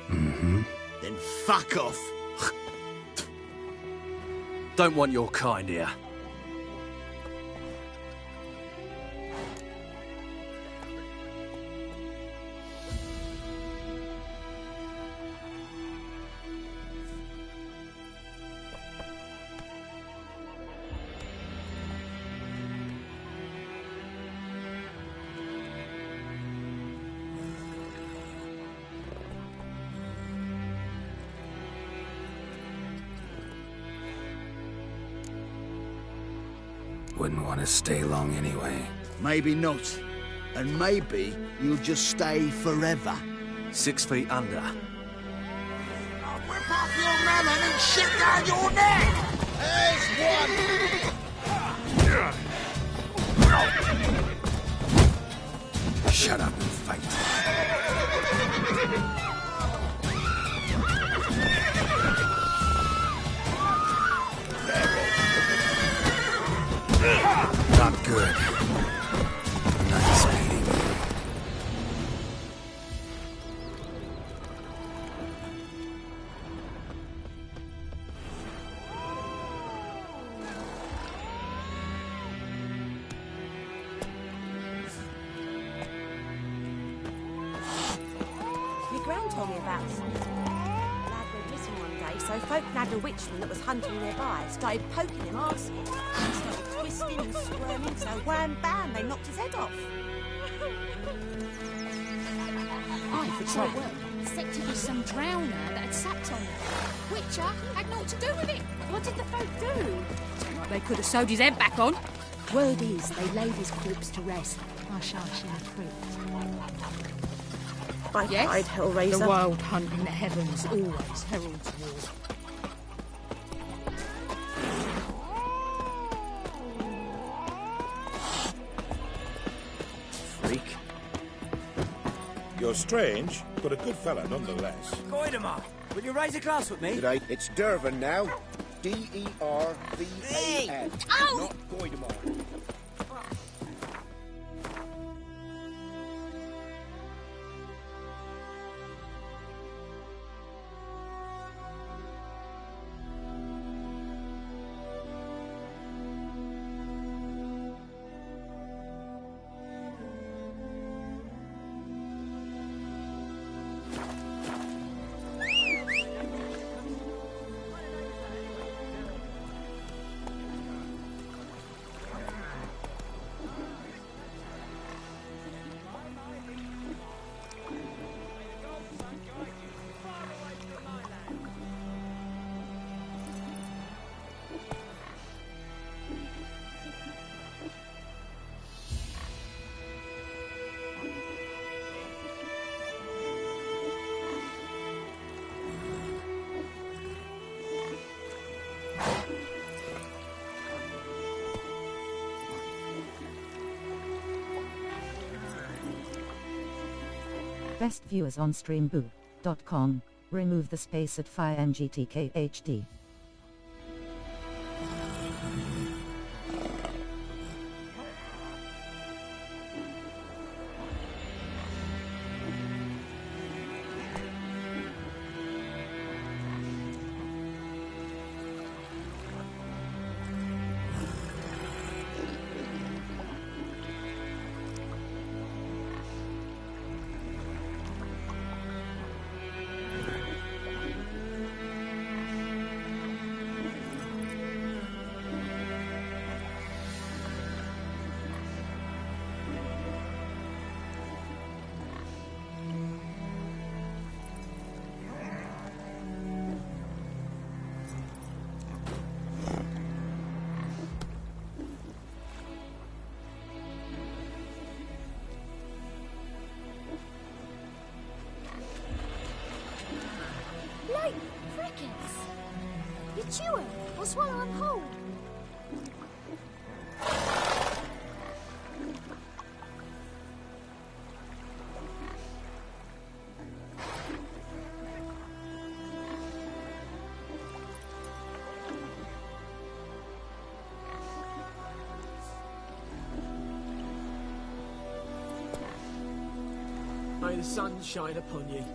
Mm-hmm. Then fuck off. Don't want your kind here. Wouldn't want to stay long anyway. Maybe not. And maybe you'll just stay forever. 6 feet under. I'll whip off your melon and shit down your neck! There's one! Shut up and fight. Not good. Nice beating you. told me about something. Lad went missing one day, so folk nabbed a witchman that was hunting nearby. Started poking him, asking. He started twisting and squirming, so wham bam, they knocked his head off. I for trap. Except it was some drowner that had sapped on it. Witcher had naught to do with it. What did the folk do? They could have sewed his head back on. Word is, they laid his corpse to rest. Hush, hush in the crypt. By pride, Hellraiser. The wild hunt in the heavens always heralds war. Freak. You're strange, but a good fella nonetheless. Goidemar, will you raise a glass with me? G'day, it's Dervin now. D-E-R-V-A-N. Ow! Not Goidemar. Best viewers on streamboo.com. Remove the space at FireNGTKHD. Like crickets. You chew 'em or swallow 'em whole. May the sun shine upon you.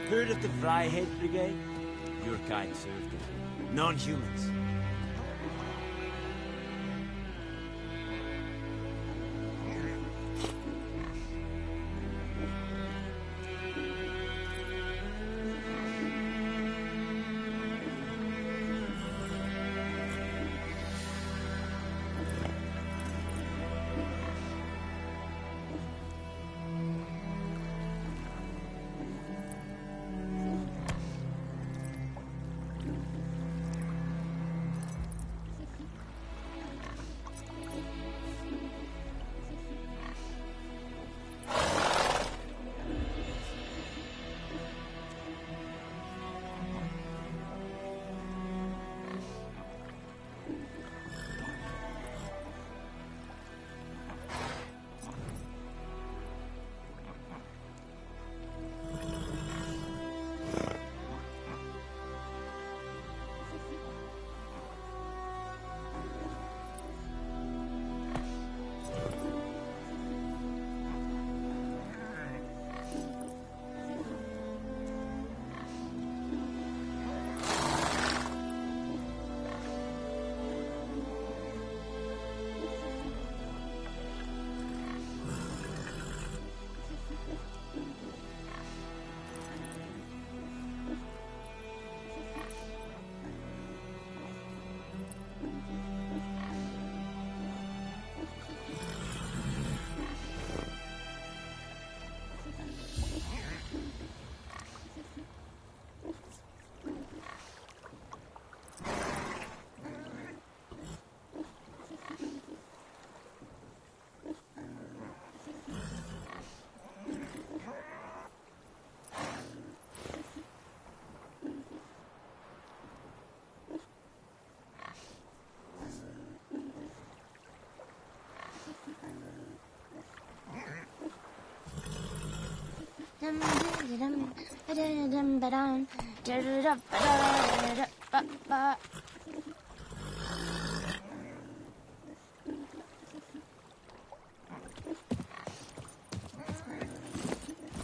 Heard of the Flyhead Brigade? Your kind served them. Non-humans.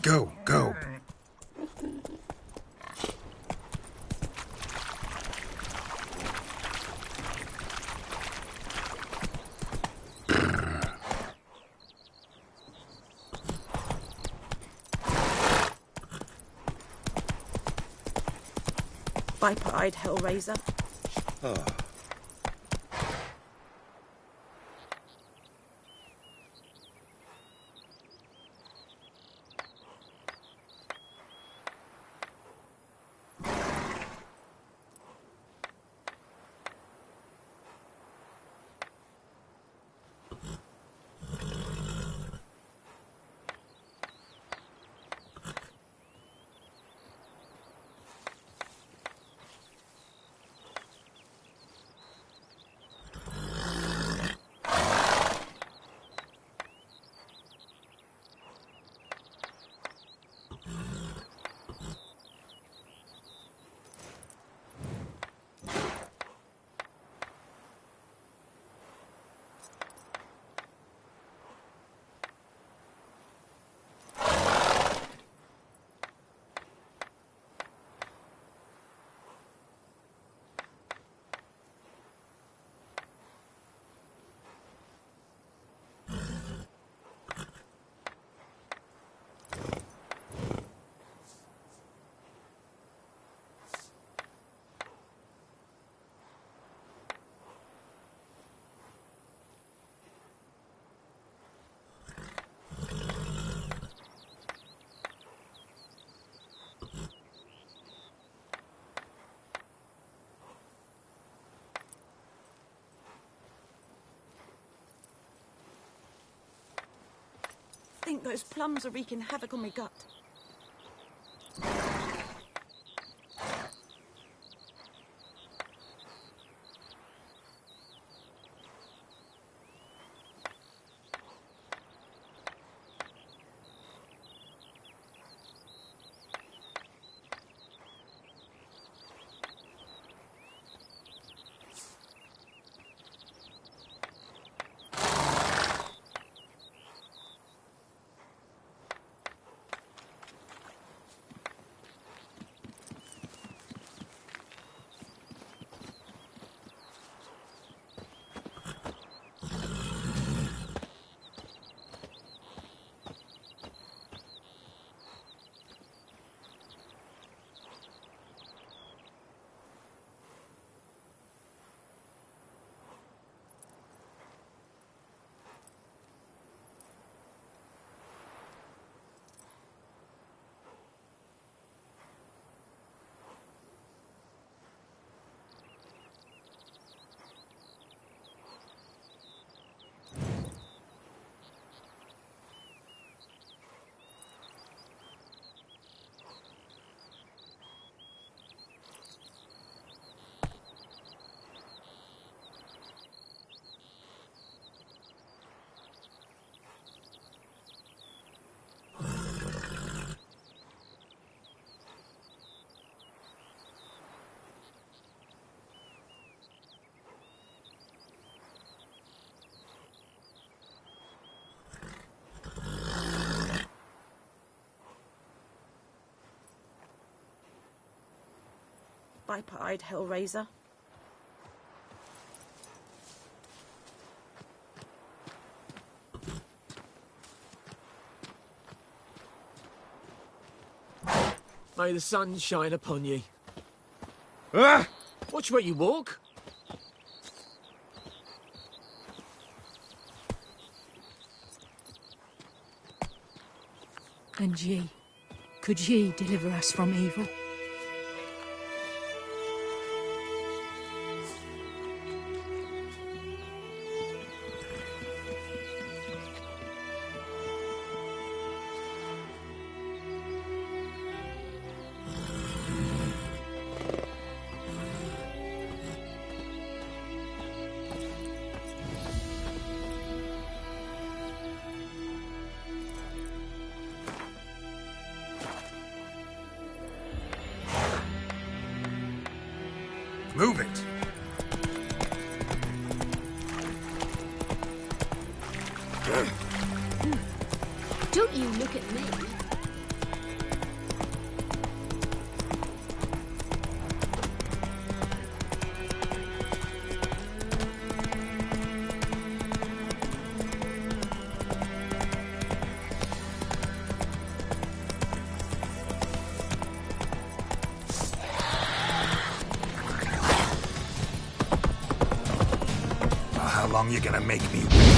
Go, go. Viper-eyed Hellraiser. Oh. I think those plums are wreaking havoc on my gut. stripe-eyed Hellraiser. May the sun shine upon ye. Ah! Watch where you walk. And ye, could ye deliver us from evil? Move it! Don't you look at me. How long you gonna make me wait?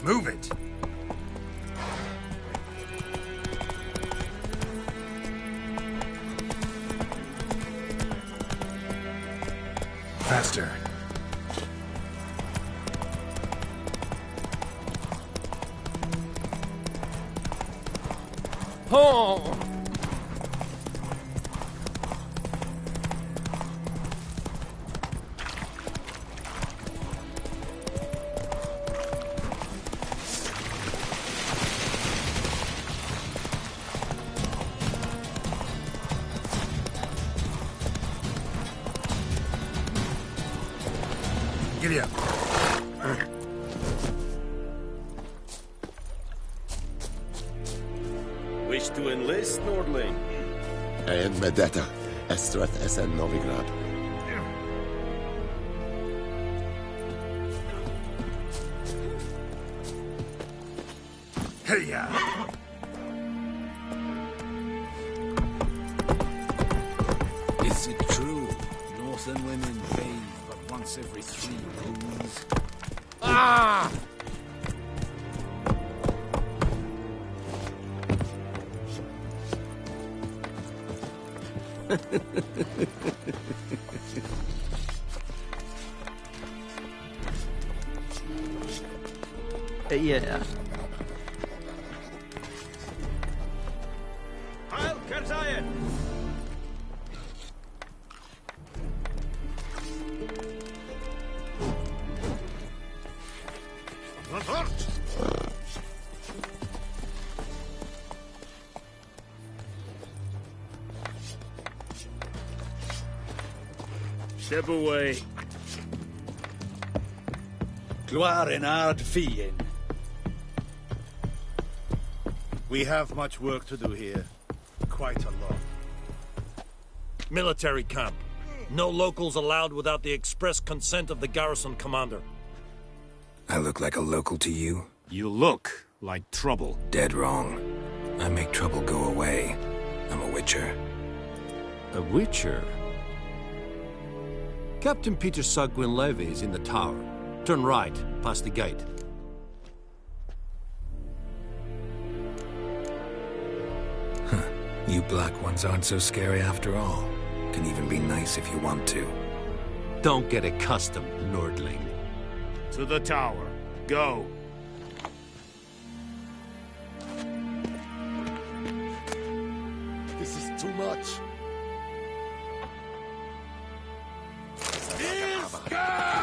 Move it! Faster. Oh! Giddy up. Wish to enlist, Nordling? En Medetta, Estrath SN Novigrad. Hey, ya! Is it true? Northern women bathe but once every 3 moons. Ah! Yeah. Heil Kerzayen! Step away. Gloire en ard fien. We have much work to do here. Quite a lot. Military camp. No locals allowed without the express consent of the garrison commander. I look like a local to you? You look like trouble. Dead wrong. I make trouble go away. I'm a witcher. A witcher? Captain Peter Sugwin Levy is in the tower. Turn right, past the gate. You black ones aren't so scary after all. Can even be nice if you want to. Don't get accustomed, Nordling. To the tower. Go. This is too much.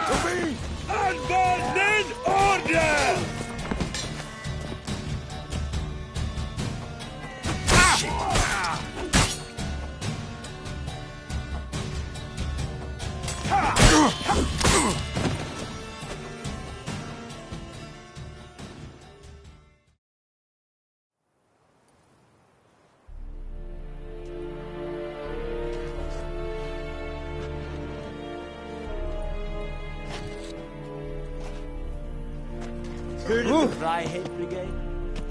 To me! Unbonded order! Heard of the Fryhead Brigade?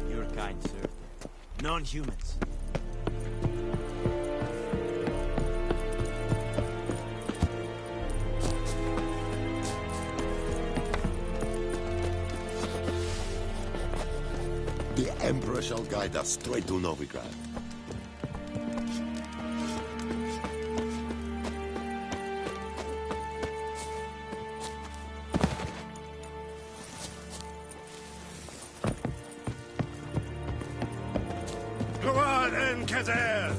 Your kind, sir. Non-humans. The Emperor shall guide us straight to Novigrad. Gload and Kazer!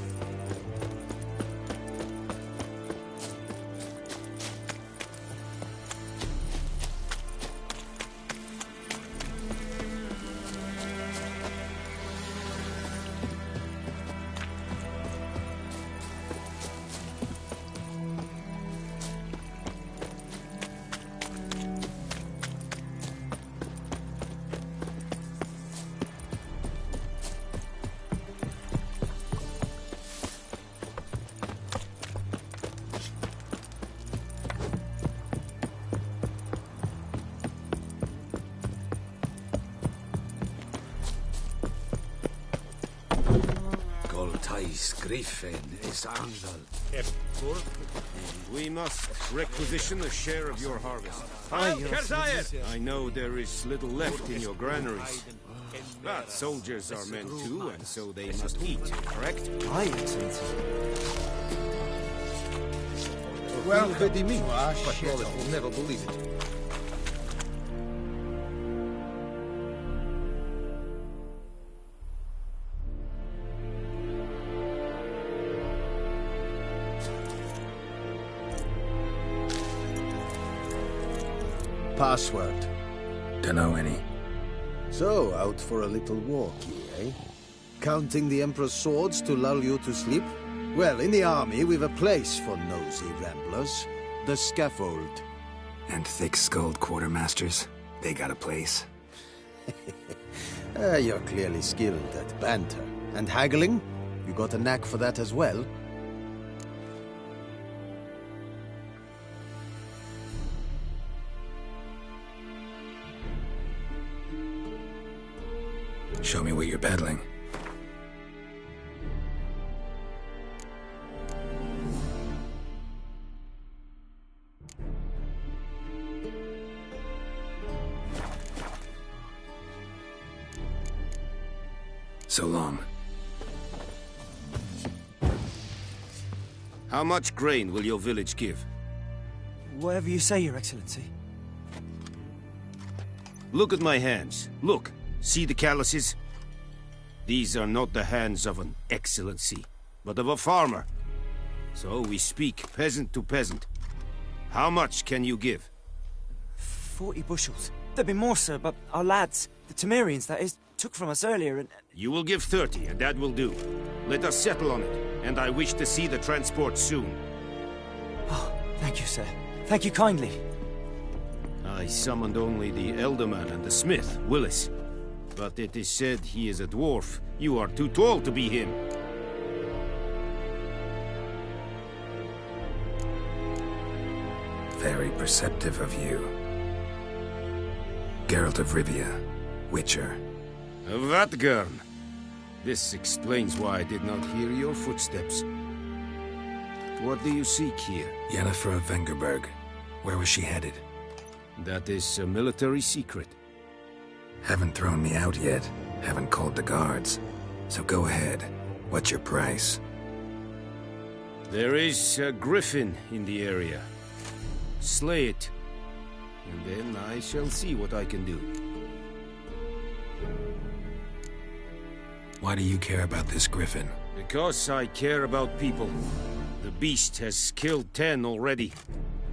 Griffin is Angel. We must requisition a share of your harvest. I know there is little left in your granaries. But soldiers are men too, and so they must eat, correct? Aye, Excellency. Well, Lady me, but Wallace will never believe it. Password. Dunno any. So, out for a little walk, eh? Counting the Emperor's swords to lull you to sleep? Well, in the army, we've a place for nosy ramblers. The scaffold. And thick-skulled quartermasters. They got a place. You're clearly skilled at banter. And haggling? You got a knack for that as well? Show me what you're peddling. So long. How much grain will your village give? Whatever you say, Your Excellency. Look at my hands. Look. See the calluses? These are not the hands of an excellency, but of a farmer. So we speak peasant to peasant. How much can you give? 40 bushels. There'd be more, sir, but our lads, the Temerians, that is, took from us earlier and... You will give 30, and that will do. Let us settle on it, and I wish to see the transport soon. Oh, thank you, sir. Thank you kindly. I summoned only the Elderman and the smith, Willis. But it is said he is a dwarf. You are too tall to be him. Very perceptive of you. Geralt of Rivia, Witcher. Vatgern. This explains why I did not hear your footsteps. What do you seek here? Yennefer of Vengerberg. Where was she headed? That is a military secret. Haven't thrown me out yet. Haven't called the guards. So go ahead. What's your price? There is a griffin in the area. slay it. And then I shall see what I can do. Why do you care about this griffin? Because I care about people. The beast has killed 10 already,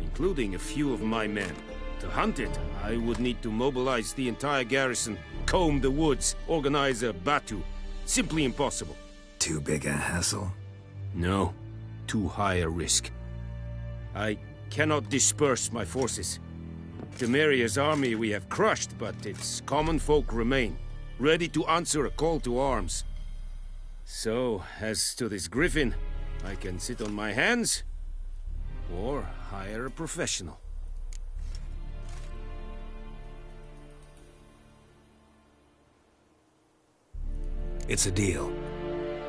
including a few of my men. To hunt it, I would need to mobilize the entire garrison, comb the woods, organize a batu. Simply impossible. Too big a hassle? No, too high a risk. I cannot disperse my forces. Temeria's army we have crushed, but its common folk remain, ready to answer a call to arms. So, as to this griffin, I can sit on my hands, or hire a professional. It's a deal.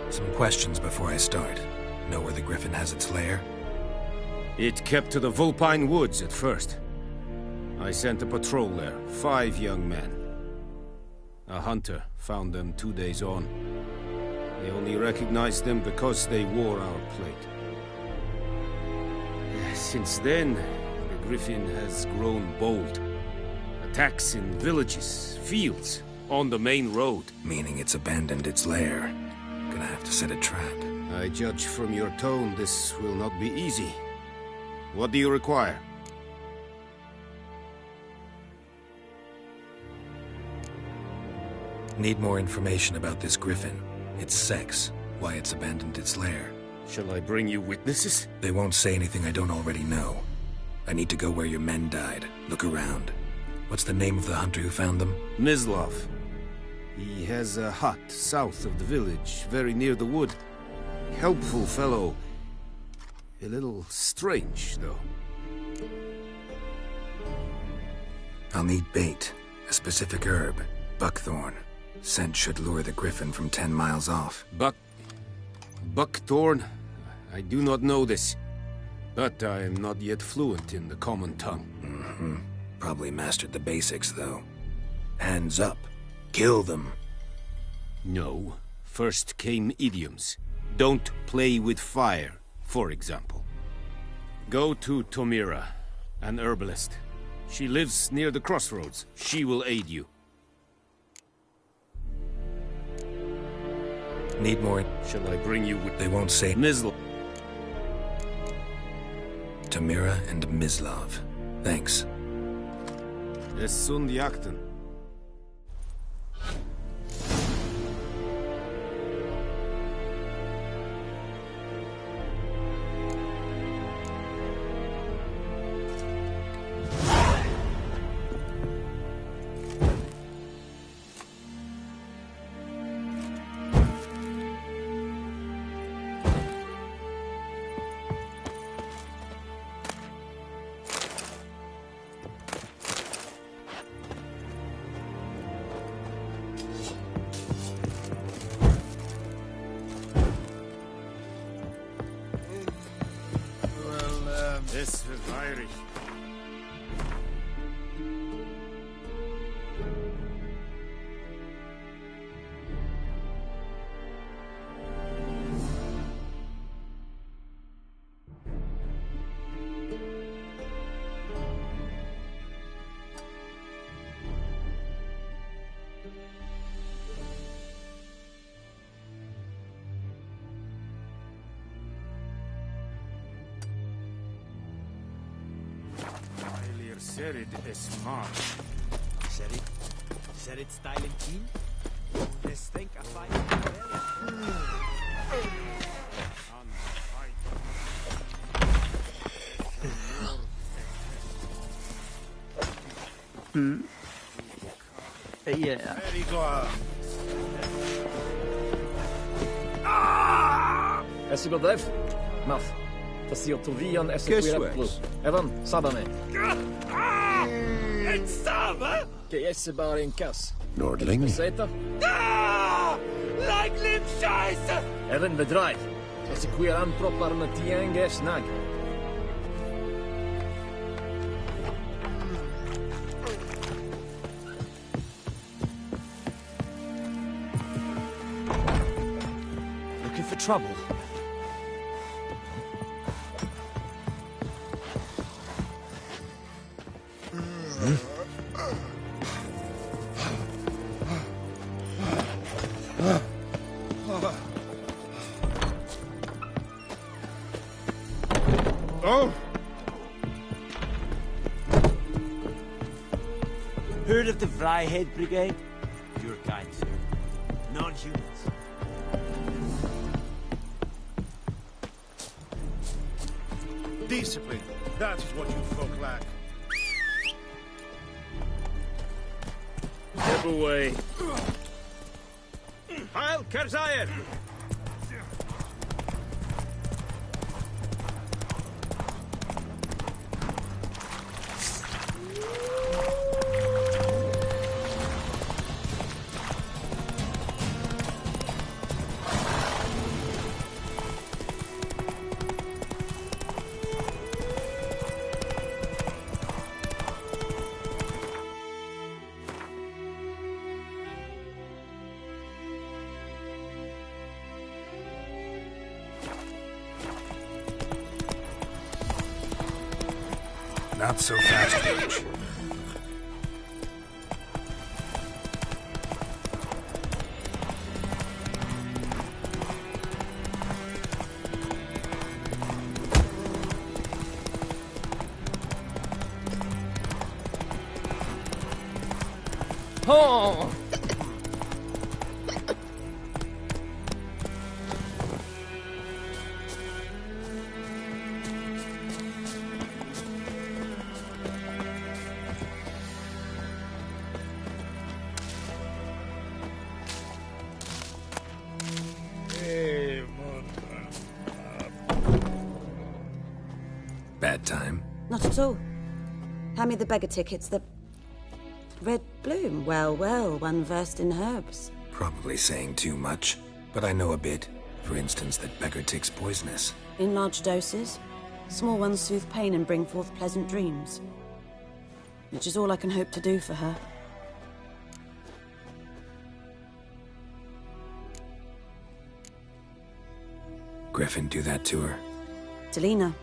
Some questions before I start. Know where the griffin has its lair? It kept to the Vulpine Woods at first. I sent a patrol there, 5 young men. A hunter found them 2 days on. They only recognized them because they wore our plate. Since then, the griffin has grown bold. Attacks in villages, fields, on the main road. Meaning it's abandoned its lair. Gonna have to set a trap. I judge from your tone this will not be easy. What do you require? Need more information about this griffin. Its sex, why it's abandoned its lair. Shall I bring you witnesses? They won't say anything I don't already know. I need to go where your men died. Look around. What's the name of the hunter who found them? Mislav. He has a hut south of the village, very near the wood. Helpful fellow. A little strange, though. I'll need bait. A specific herb. Buckthorn. Scent should lure the griffin from 10 miles off. Buckthorn? I do not know this. But I am not yet fluent in the common tongue. Mm-hmm. Probably mastered the basics, though. Hands up. Kill them. No. First came idioms. Don't play with fire, for example. Go to Tomira, an herbalist. She lives near the crossroads. She will aid you. Need more? Shall I bring you with... They won't say... Mislav. Tomira and Mislav. Thanks. Es sunt jakten. Es wird feirig. Serid es mar. Serid style in team? This think I fight. Yeah. Very good. Esse godef? Maf. Tasio Tovian esse Quiraplu. Evan, Sabame. It's Saba! Che esse bare in kas. Nordling? Zeta? Like lim scheiße! Evan bedrijf. Esse Quiran propar na tienge snag. Looking for trouble? Oh! Heard of the Flyhead Brigade? Your kind, sir. Non-humans. Discipline. That is what you folk lack. Step away. Heil Kerzayer! Not so fast, Roach. Oh! Bad time? Not at all. Hand me the beggar tickets, the red bloom. Well, well, one versed in herbs. Probably saying too much, but I know a bit. For instance, that beggar tick's poisonous. In large doses. Small ones soothe pain and bring forth pleasant dreams. Which is all I can hope to do for her. Griffin do that to her? Delina.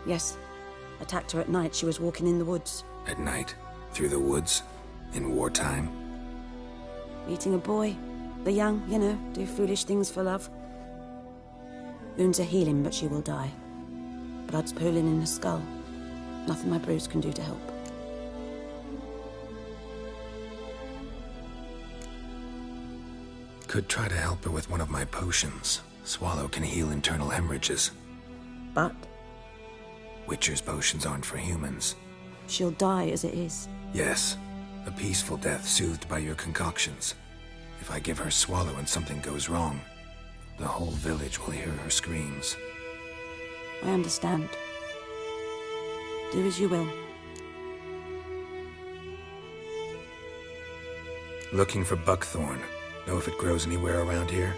Yes. Attacked her at night. She was walking in the woods. At night? Through the woods? In wartime? Meeting a boy. The young, you know, do foolish things for love. Wounds are healing, but she will die. Blood's pooling in her skull. Nothing my brews can do to help. Could try to help her with one of my potions. Swallow can heal internal hemorrhages. But? Witcher's potions aren't for humans. She'll die as it is. Yes. A peaceful death soothed by your concoctions. If I give her Swallow and something goes wrong, the whole village will hear her screams. I understand. Do as you will. Looking for buckthorn. Know if it grows anywhere around here?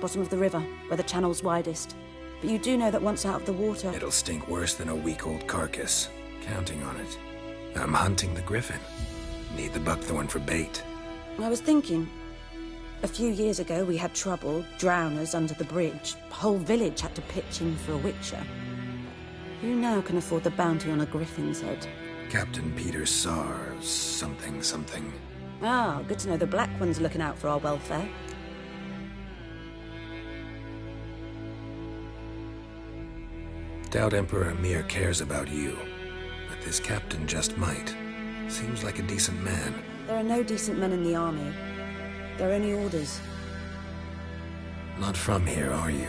Bottom of the river, where the channel's widest. But you do know that once out of the water... It'll stink worse than a week-old carcass. Counting on it. I'm hunting the griffin. Need the buckthorn for bait. I was thinking... A few years ago, we had trouble, drowners under the bridge. The whole village had to pitch in for a witcher. Who now can afford the bounty on a griffin's head? Captain Peter Sars, something. Ah, good to know the Black One's looking out for our welfare. Doubt Emperor Emir cares about you, but this captain just might. Seems like a decent man. There are no decent men in the army. There are only orders. Not from here, are you?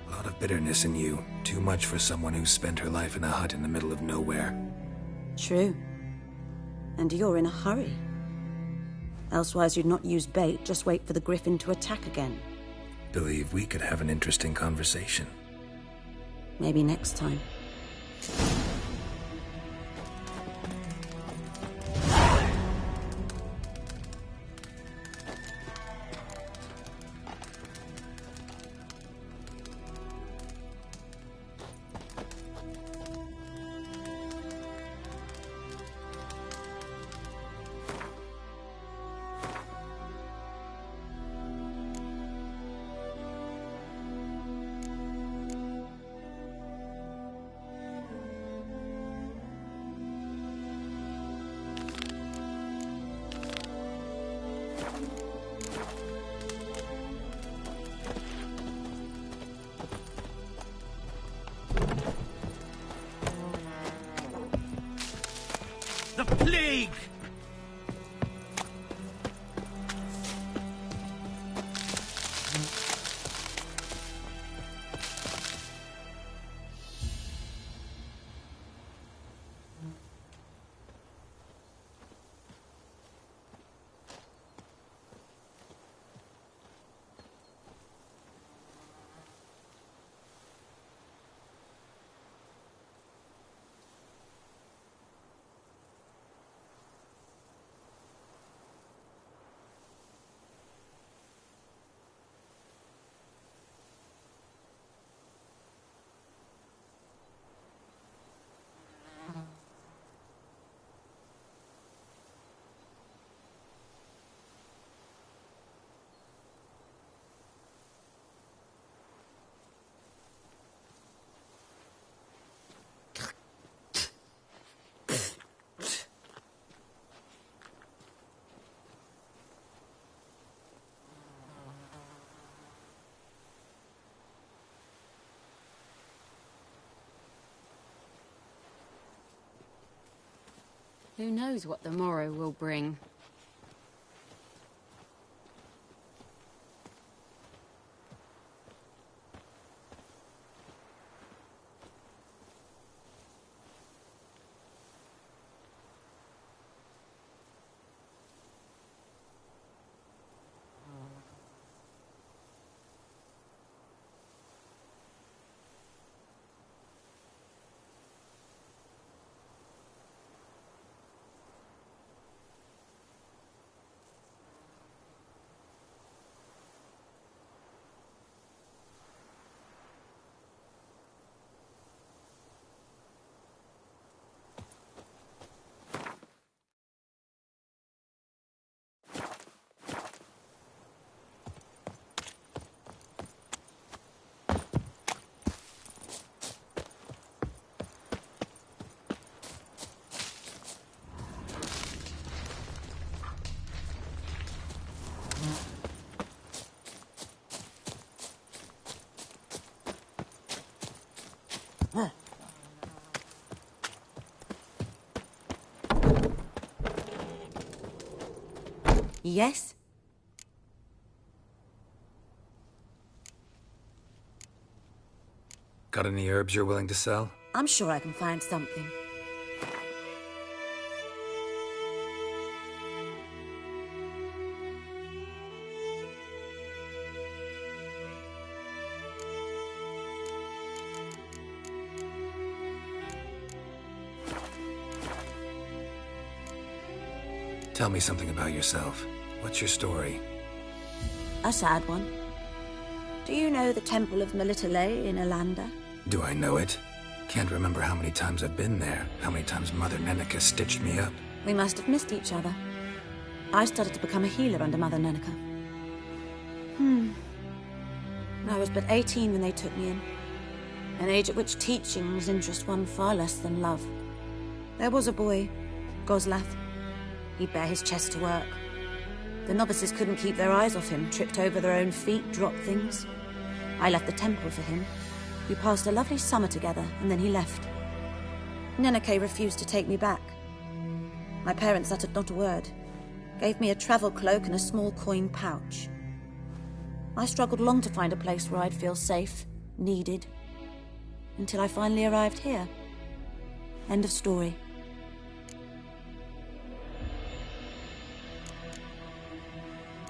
A lot of bitterness in you. Too much for someone who spent her life in a hut in the middle of nowhere. True. And you're in a hurry. Elsewise you'd not use bait, just wait for the griffin to attack again. Believe we could have an interesting conversation. Maybe next time. Who knows what the morrow will bring? Yes? Got any herbs you're willing to sell? I'm sure I can find something. Tell me something about yourself. What's your story? A sad one. Do you know the Temple of Melitele in Alanda? Do I know it? Can't remember how many times I've been there, how many times Mother Neneka stitched me up. We must have missed each other. I started to become a healer under Mother Neneka. I was but 18 when they took me in. An age at which teachings interest one far less than love. There was a boy, Goslath. He'd bare his chest to work. The novices couldn't keep their eyes off him, tripped over their own feet, dropped things. I left the temple for him. We passed a lovely summer together, and then he left. Neneke refused to take me back. My parents uttered not a word, gave me a travel cloak and a small coin pouch. I struggled long to find a place where I'd feel safe, needed, until I finally arrived here. End of story.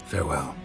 Farewell.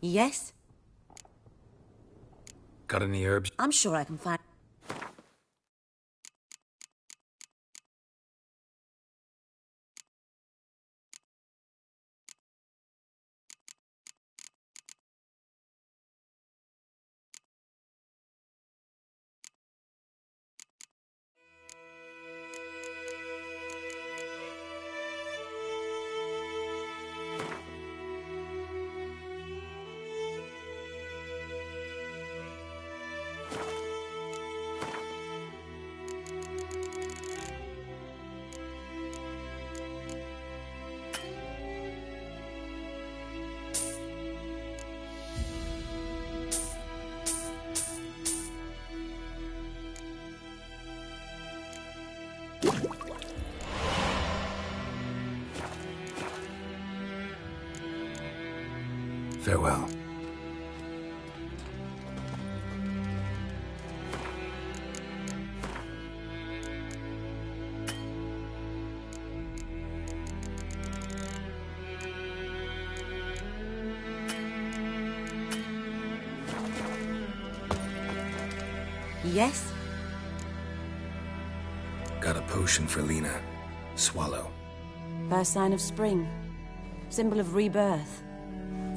Yes? Got any herbs? I'm sure I can find... Farewell. Yes? Got a potion for Lena. Swallow. First sign of spring. Symbol of rebirth.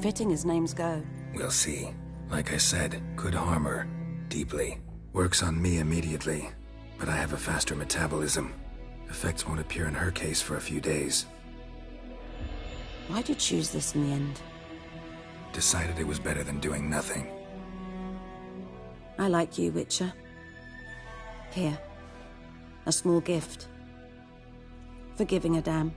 Fitting as names go. We'll see. Like I said, could harm her. Deeply. Works on me immediately. But I have a faster metabolism. Effects won't appear in her case for a few days. Why'd you choose this in the end? Decided it was better than doing nothing. I like you, Witcher. Here. A small gift. For giving a damn.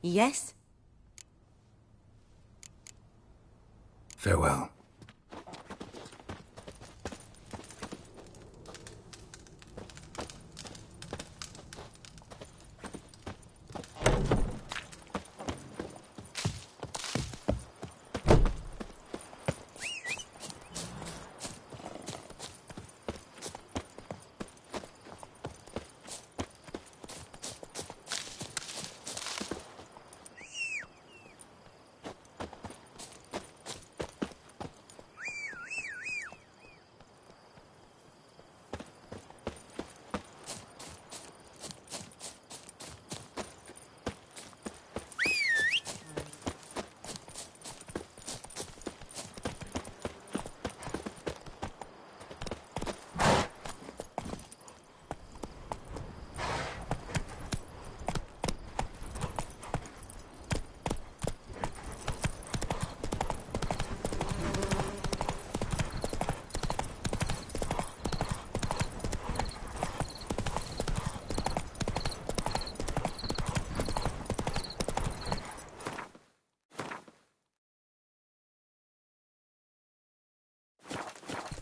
Yes? Farewell.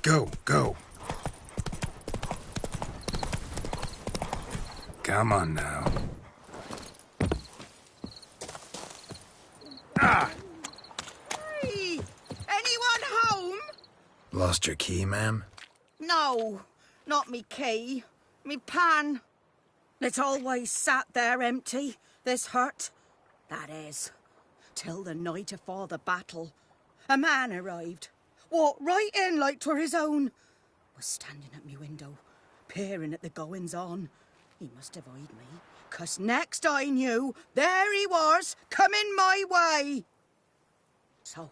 Go, go. Come on now. Ah! Hey! Anyone home? Lost your key, ma'am? No, not me key. Me pan. It's always sat there empty, this hut. That is, till the night afore the battle. A man arrived. Walked right in like 'twere his own. Was standing at me window, peering at the goings-on. He must have eyed me, 'cause next I knew, there he was, coming my way. So,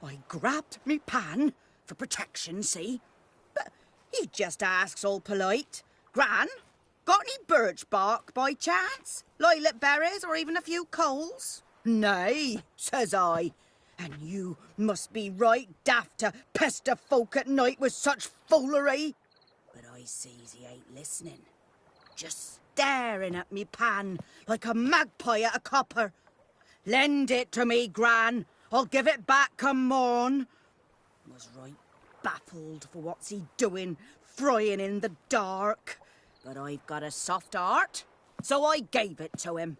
I grabbed me pan, for protection, see? But he just asks all polite, Gran, got any birch bark by chance? Lilac berries or even a few coals? Nay, says I. And you must be right daft to pester folk at night with such foolery. But I sees he ain't listening. Just staring at me pan like a magpie at a copper. Lend it to me, Gran. I'll give it back come morn. Was right baffled for what's he doing, frying in the dark. But I've got a soft heart, so I gave it to him.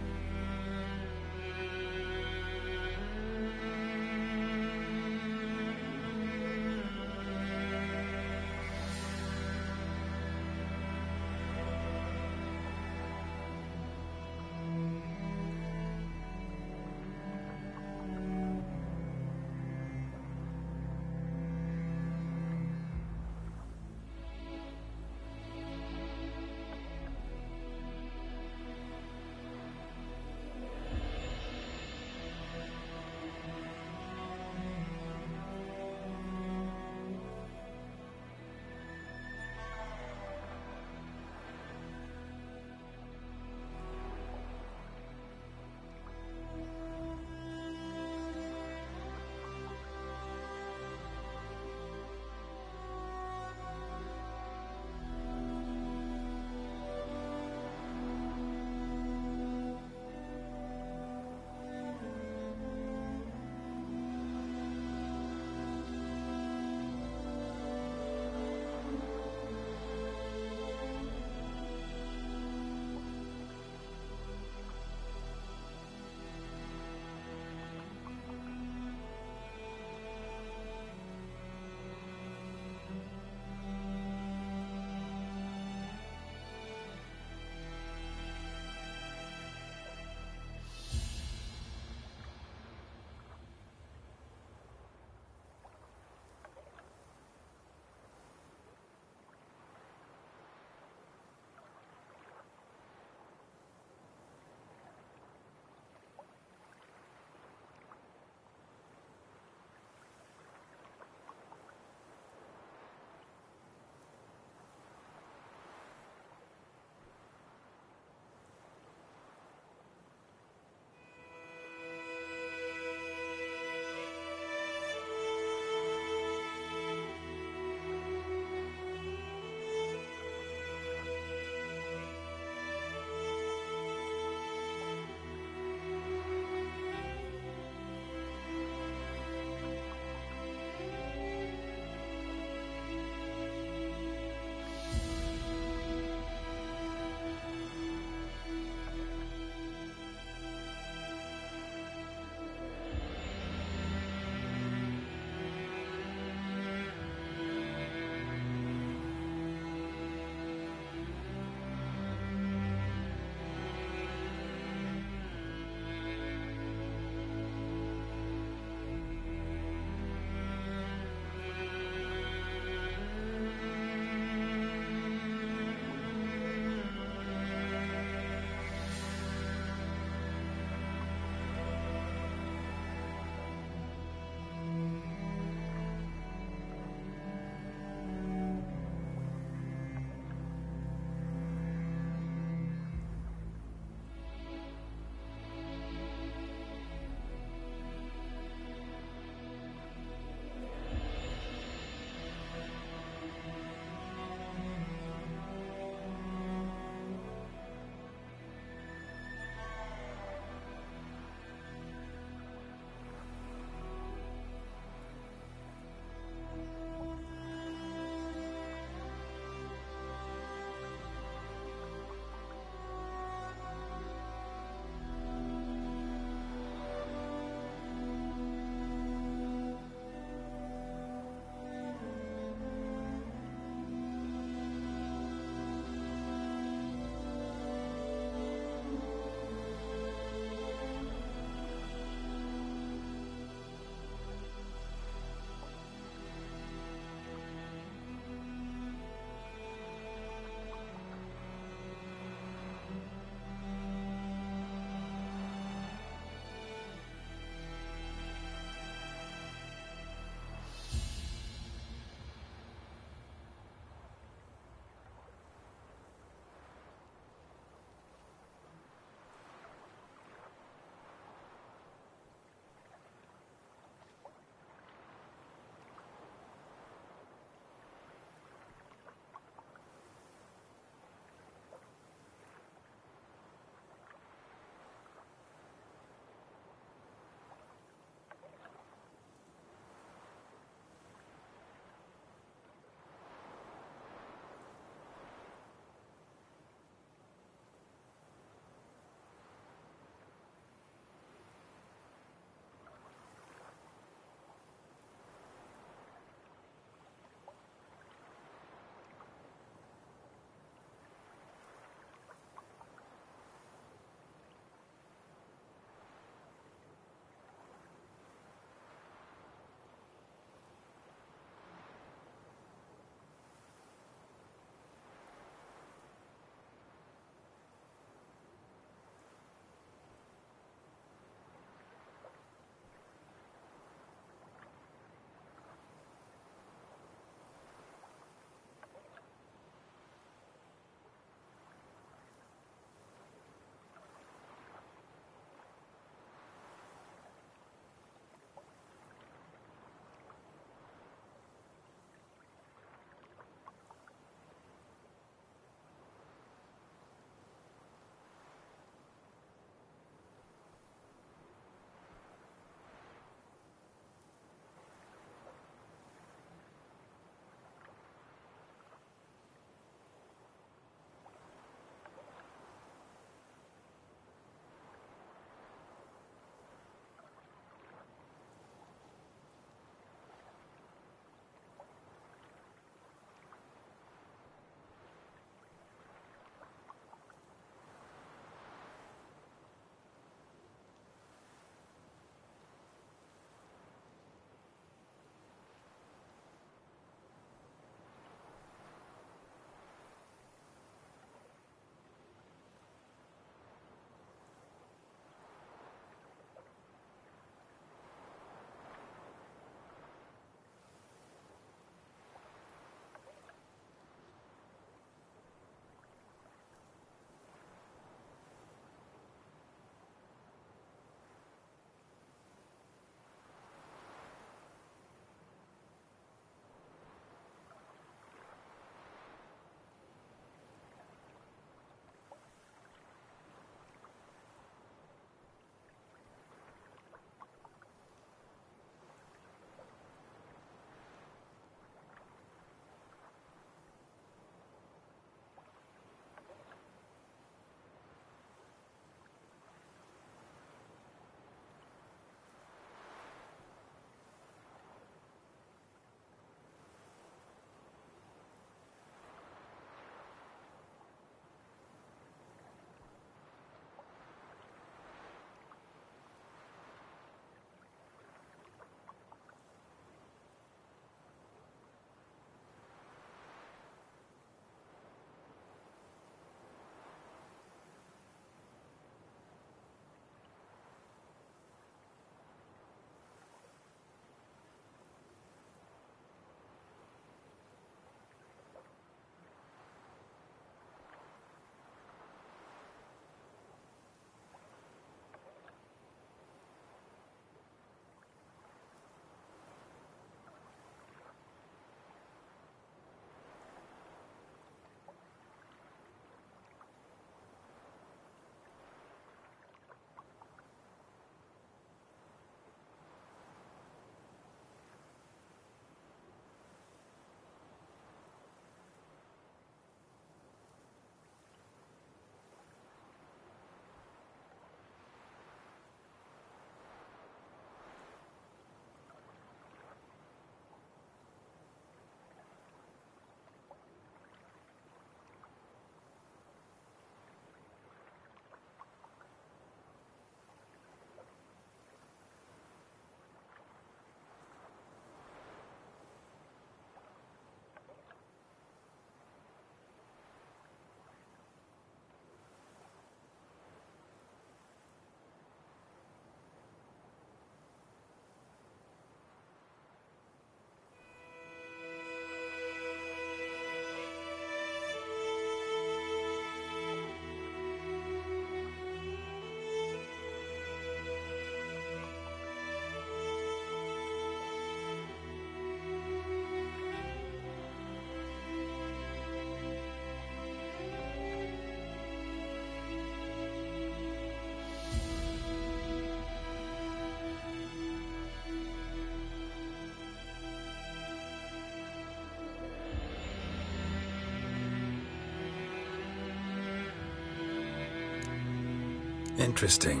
Interesting.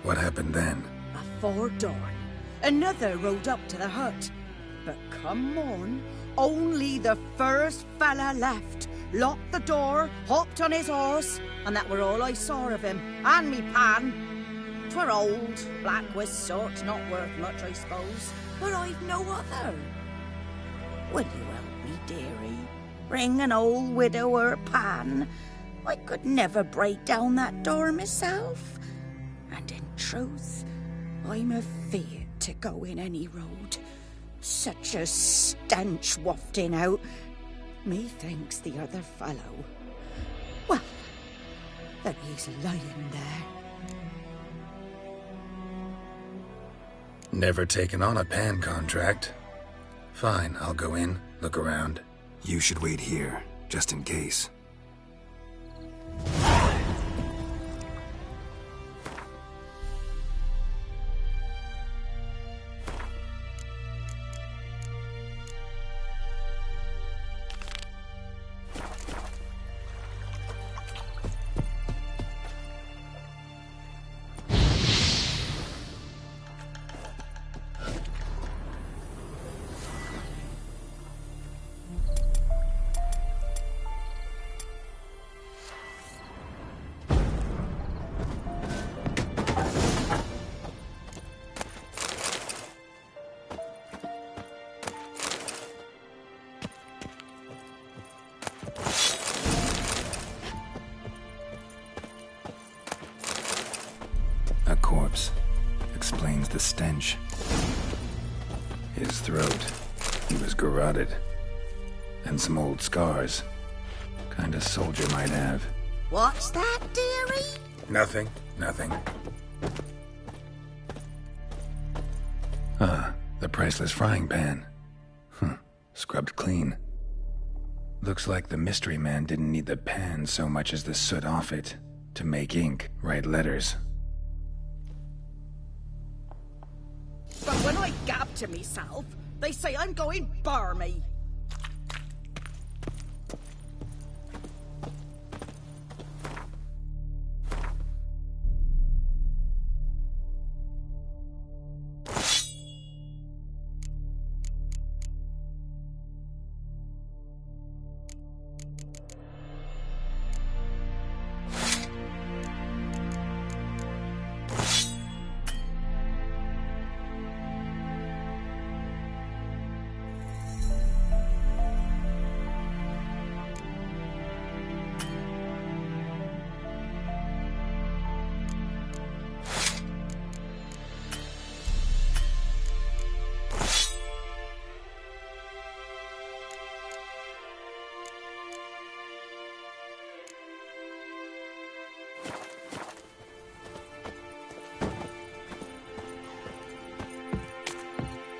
What hafpened then? Afore dawn, another rode up to the hut. But come on, only the first fella left. Locked the door, hopped on his horse, and that were all I saw of him, and me pan. 'Twere old, black with sort, not worth much, I suppose, but I've no other. Will you help me, dearie? Bring an old widower pan. I could never break down that door myself. And in truth, I'm afeard to go in any road. Such a stench wafting out. Methinks the other fellow. Well, that he's lying there. Never taken on a pan contract. Fine, I'll go in, look around. You should wait here, just in case. A corpse. Explains the stench. His throat. He was garroted. And some old scars. Kind of soldier might have. What's that, dearie? Nothing. Ah, the priceless frying pan. Scrubbed clean. Looks like the mystery man didn't need the pan so much as the soot off it. To make ink, write letters. But when I gab to myself, they say I'm going barmy.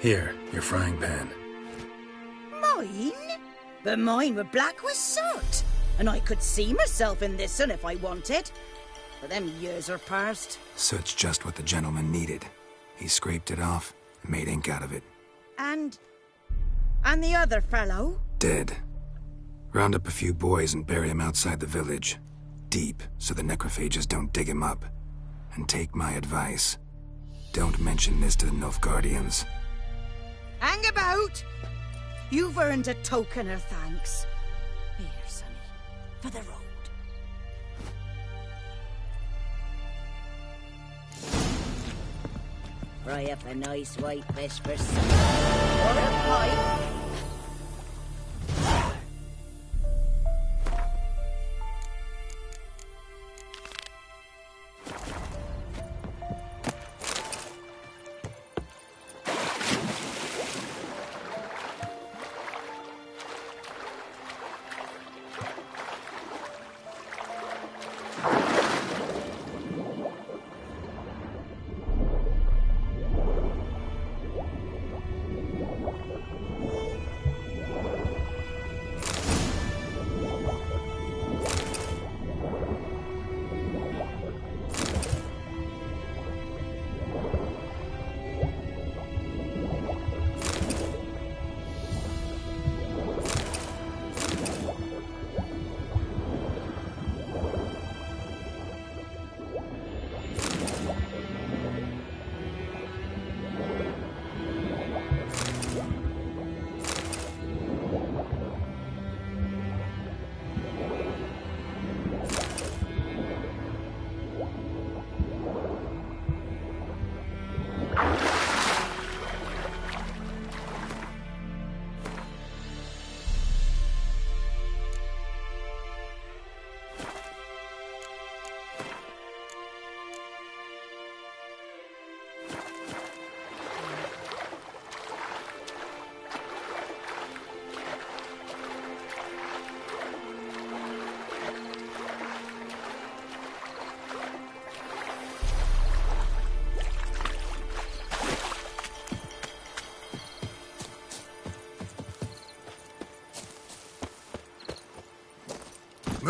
Here, your frying pan. Mine? But mine were black with soot, and I could see myself in this one if I wanted. But them years are past. Soot's just what the gentleman needed. He scraped it off and made ink out of it. And the other fellow? Dead. Round up a few boys and bury him outside the village. Deep, so the necrophages don't dig him up. And take my advice. Don't mention this to the Nilfgaardians. Hang about! You've earned a token of thanks. Here, sonny, for the road. Fry up a nice white fish for supper. Or a pipe.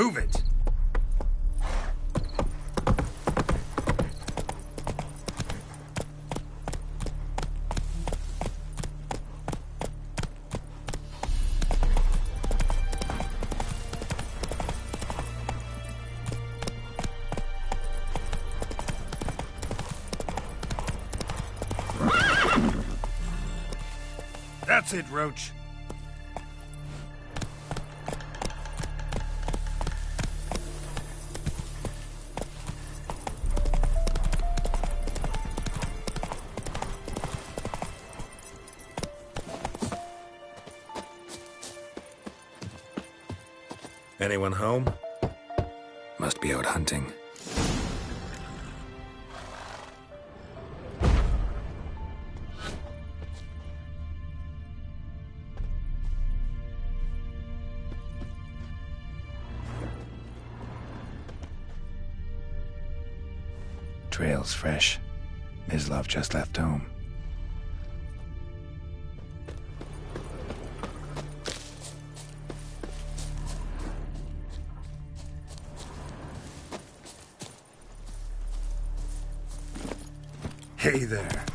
Move it! That's it, Roach. Anyone home? Must be out hunting. Trail's fresh. Mislav just left home. Hey there.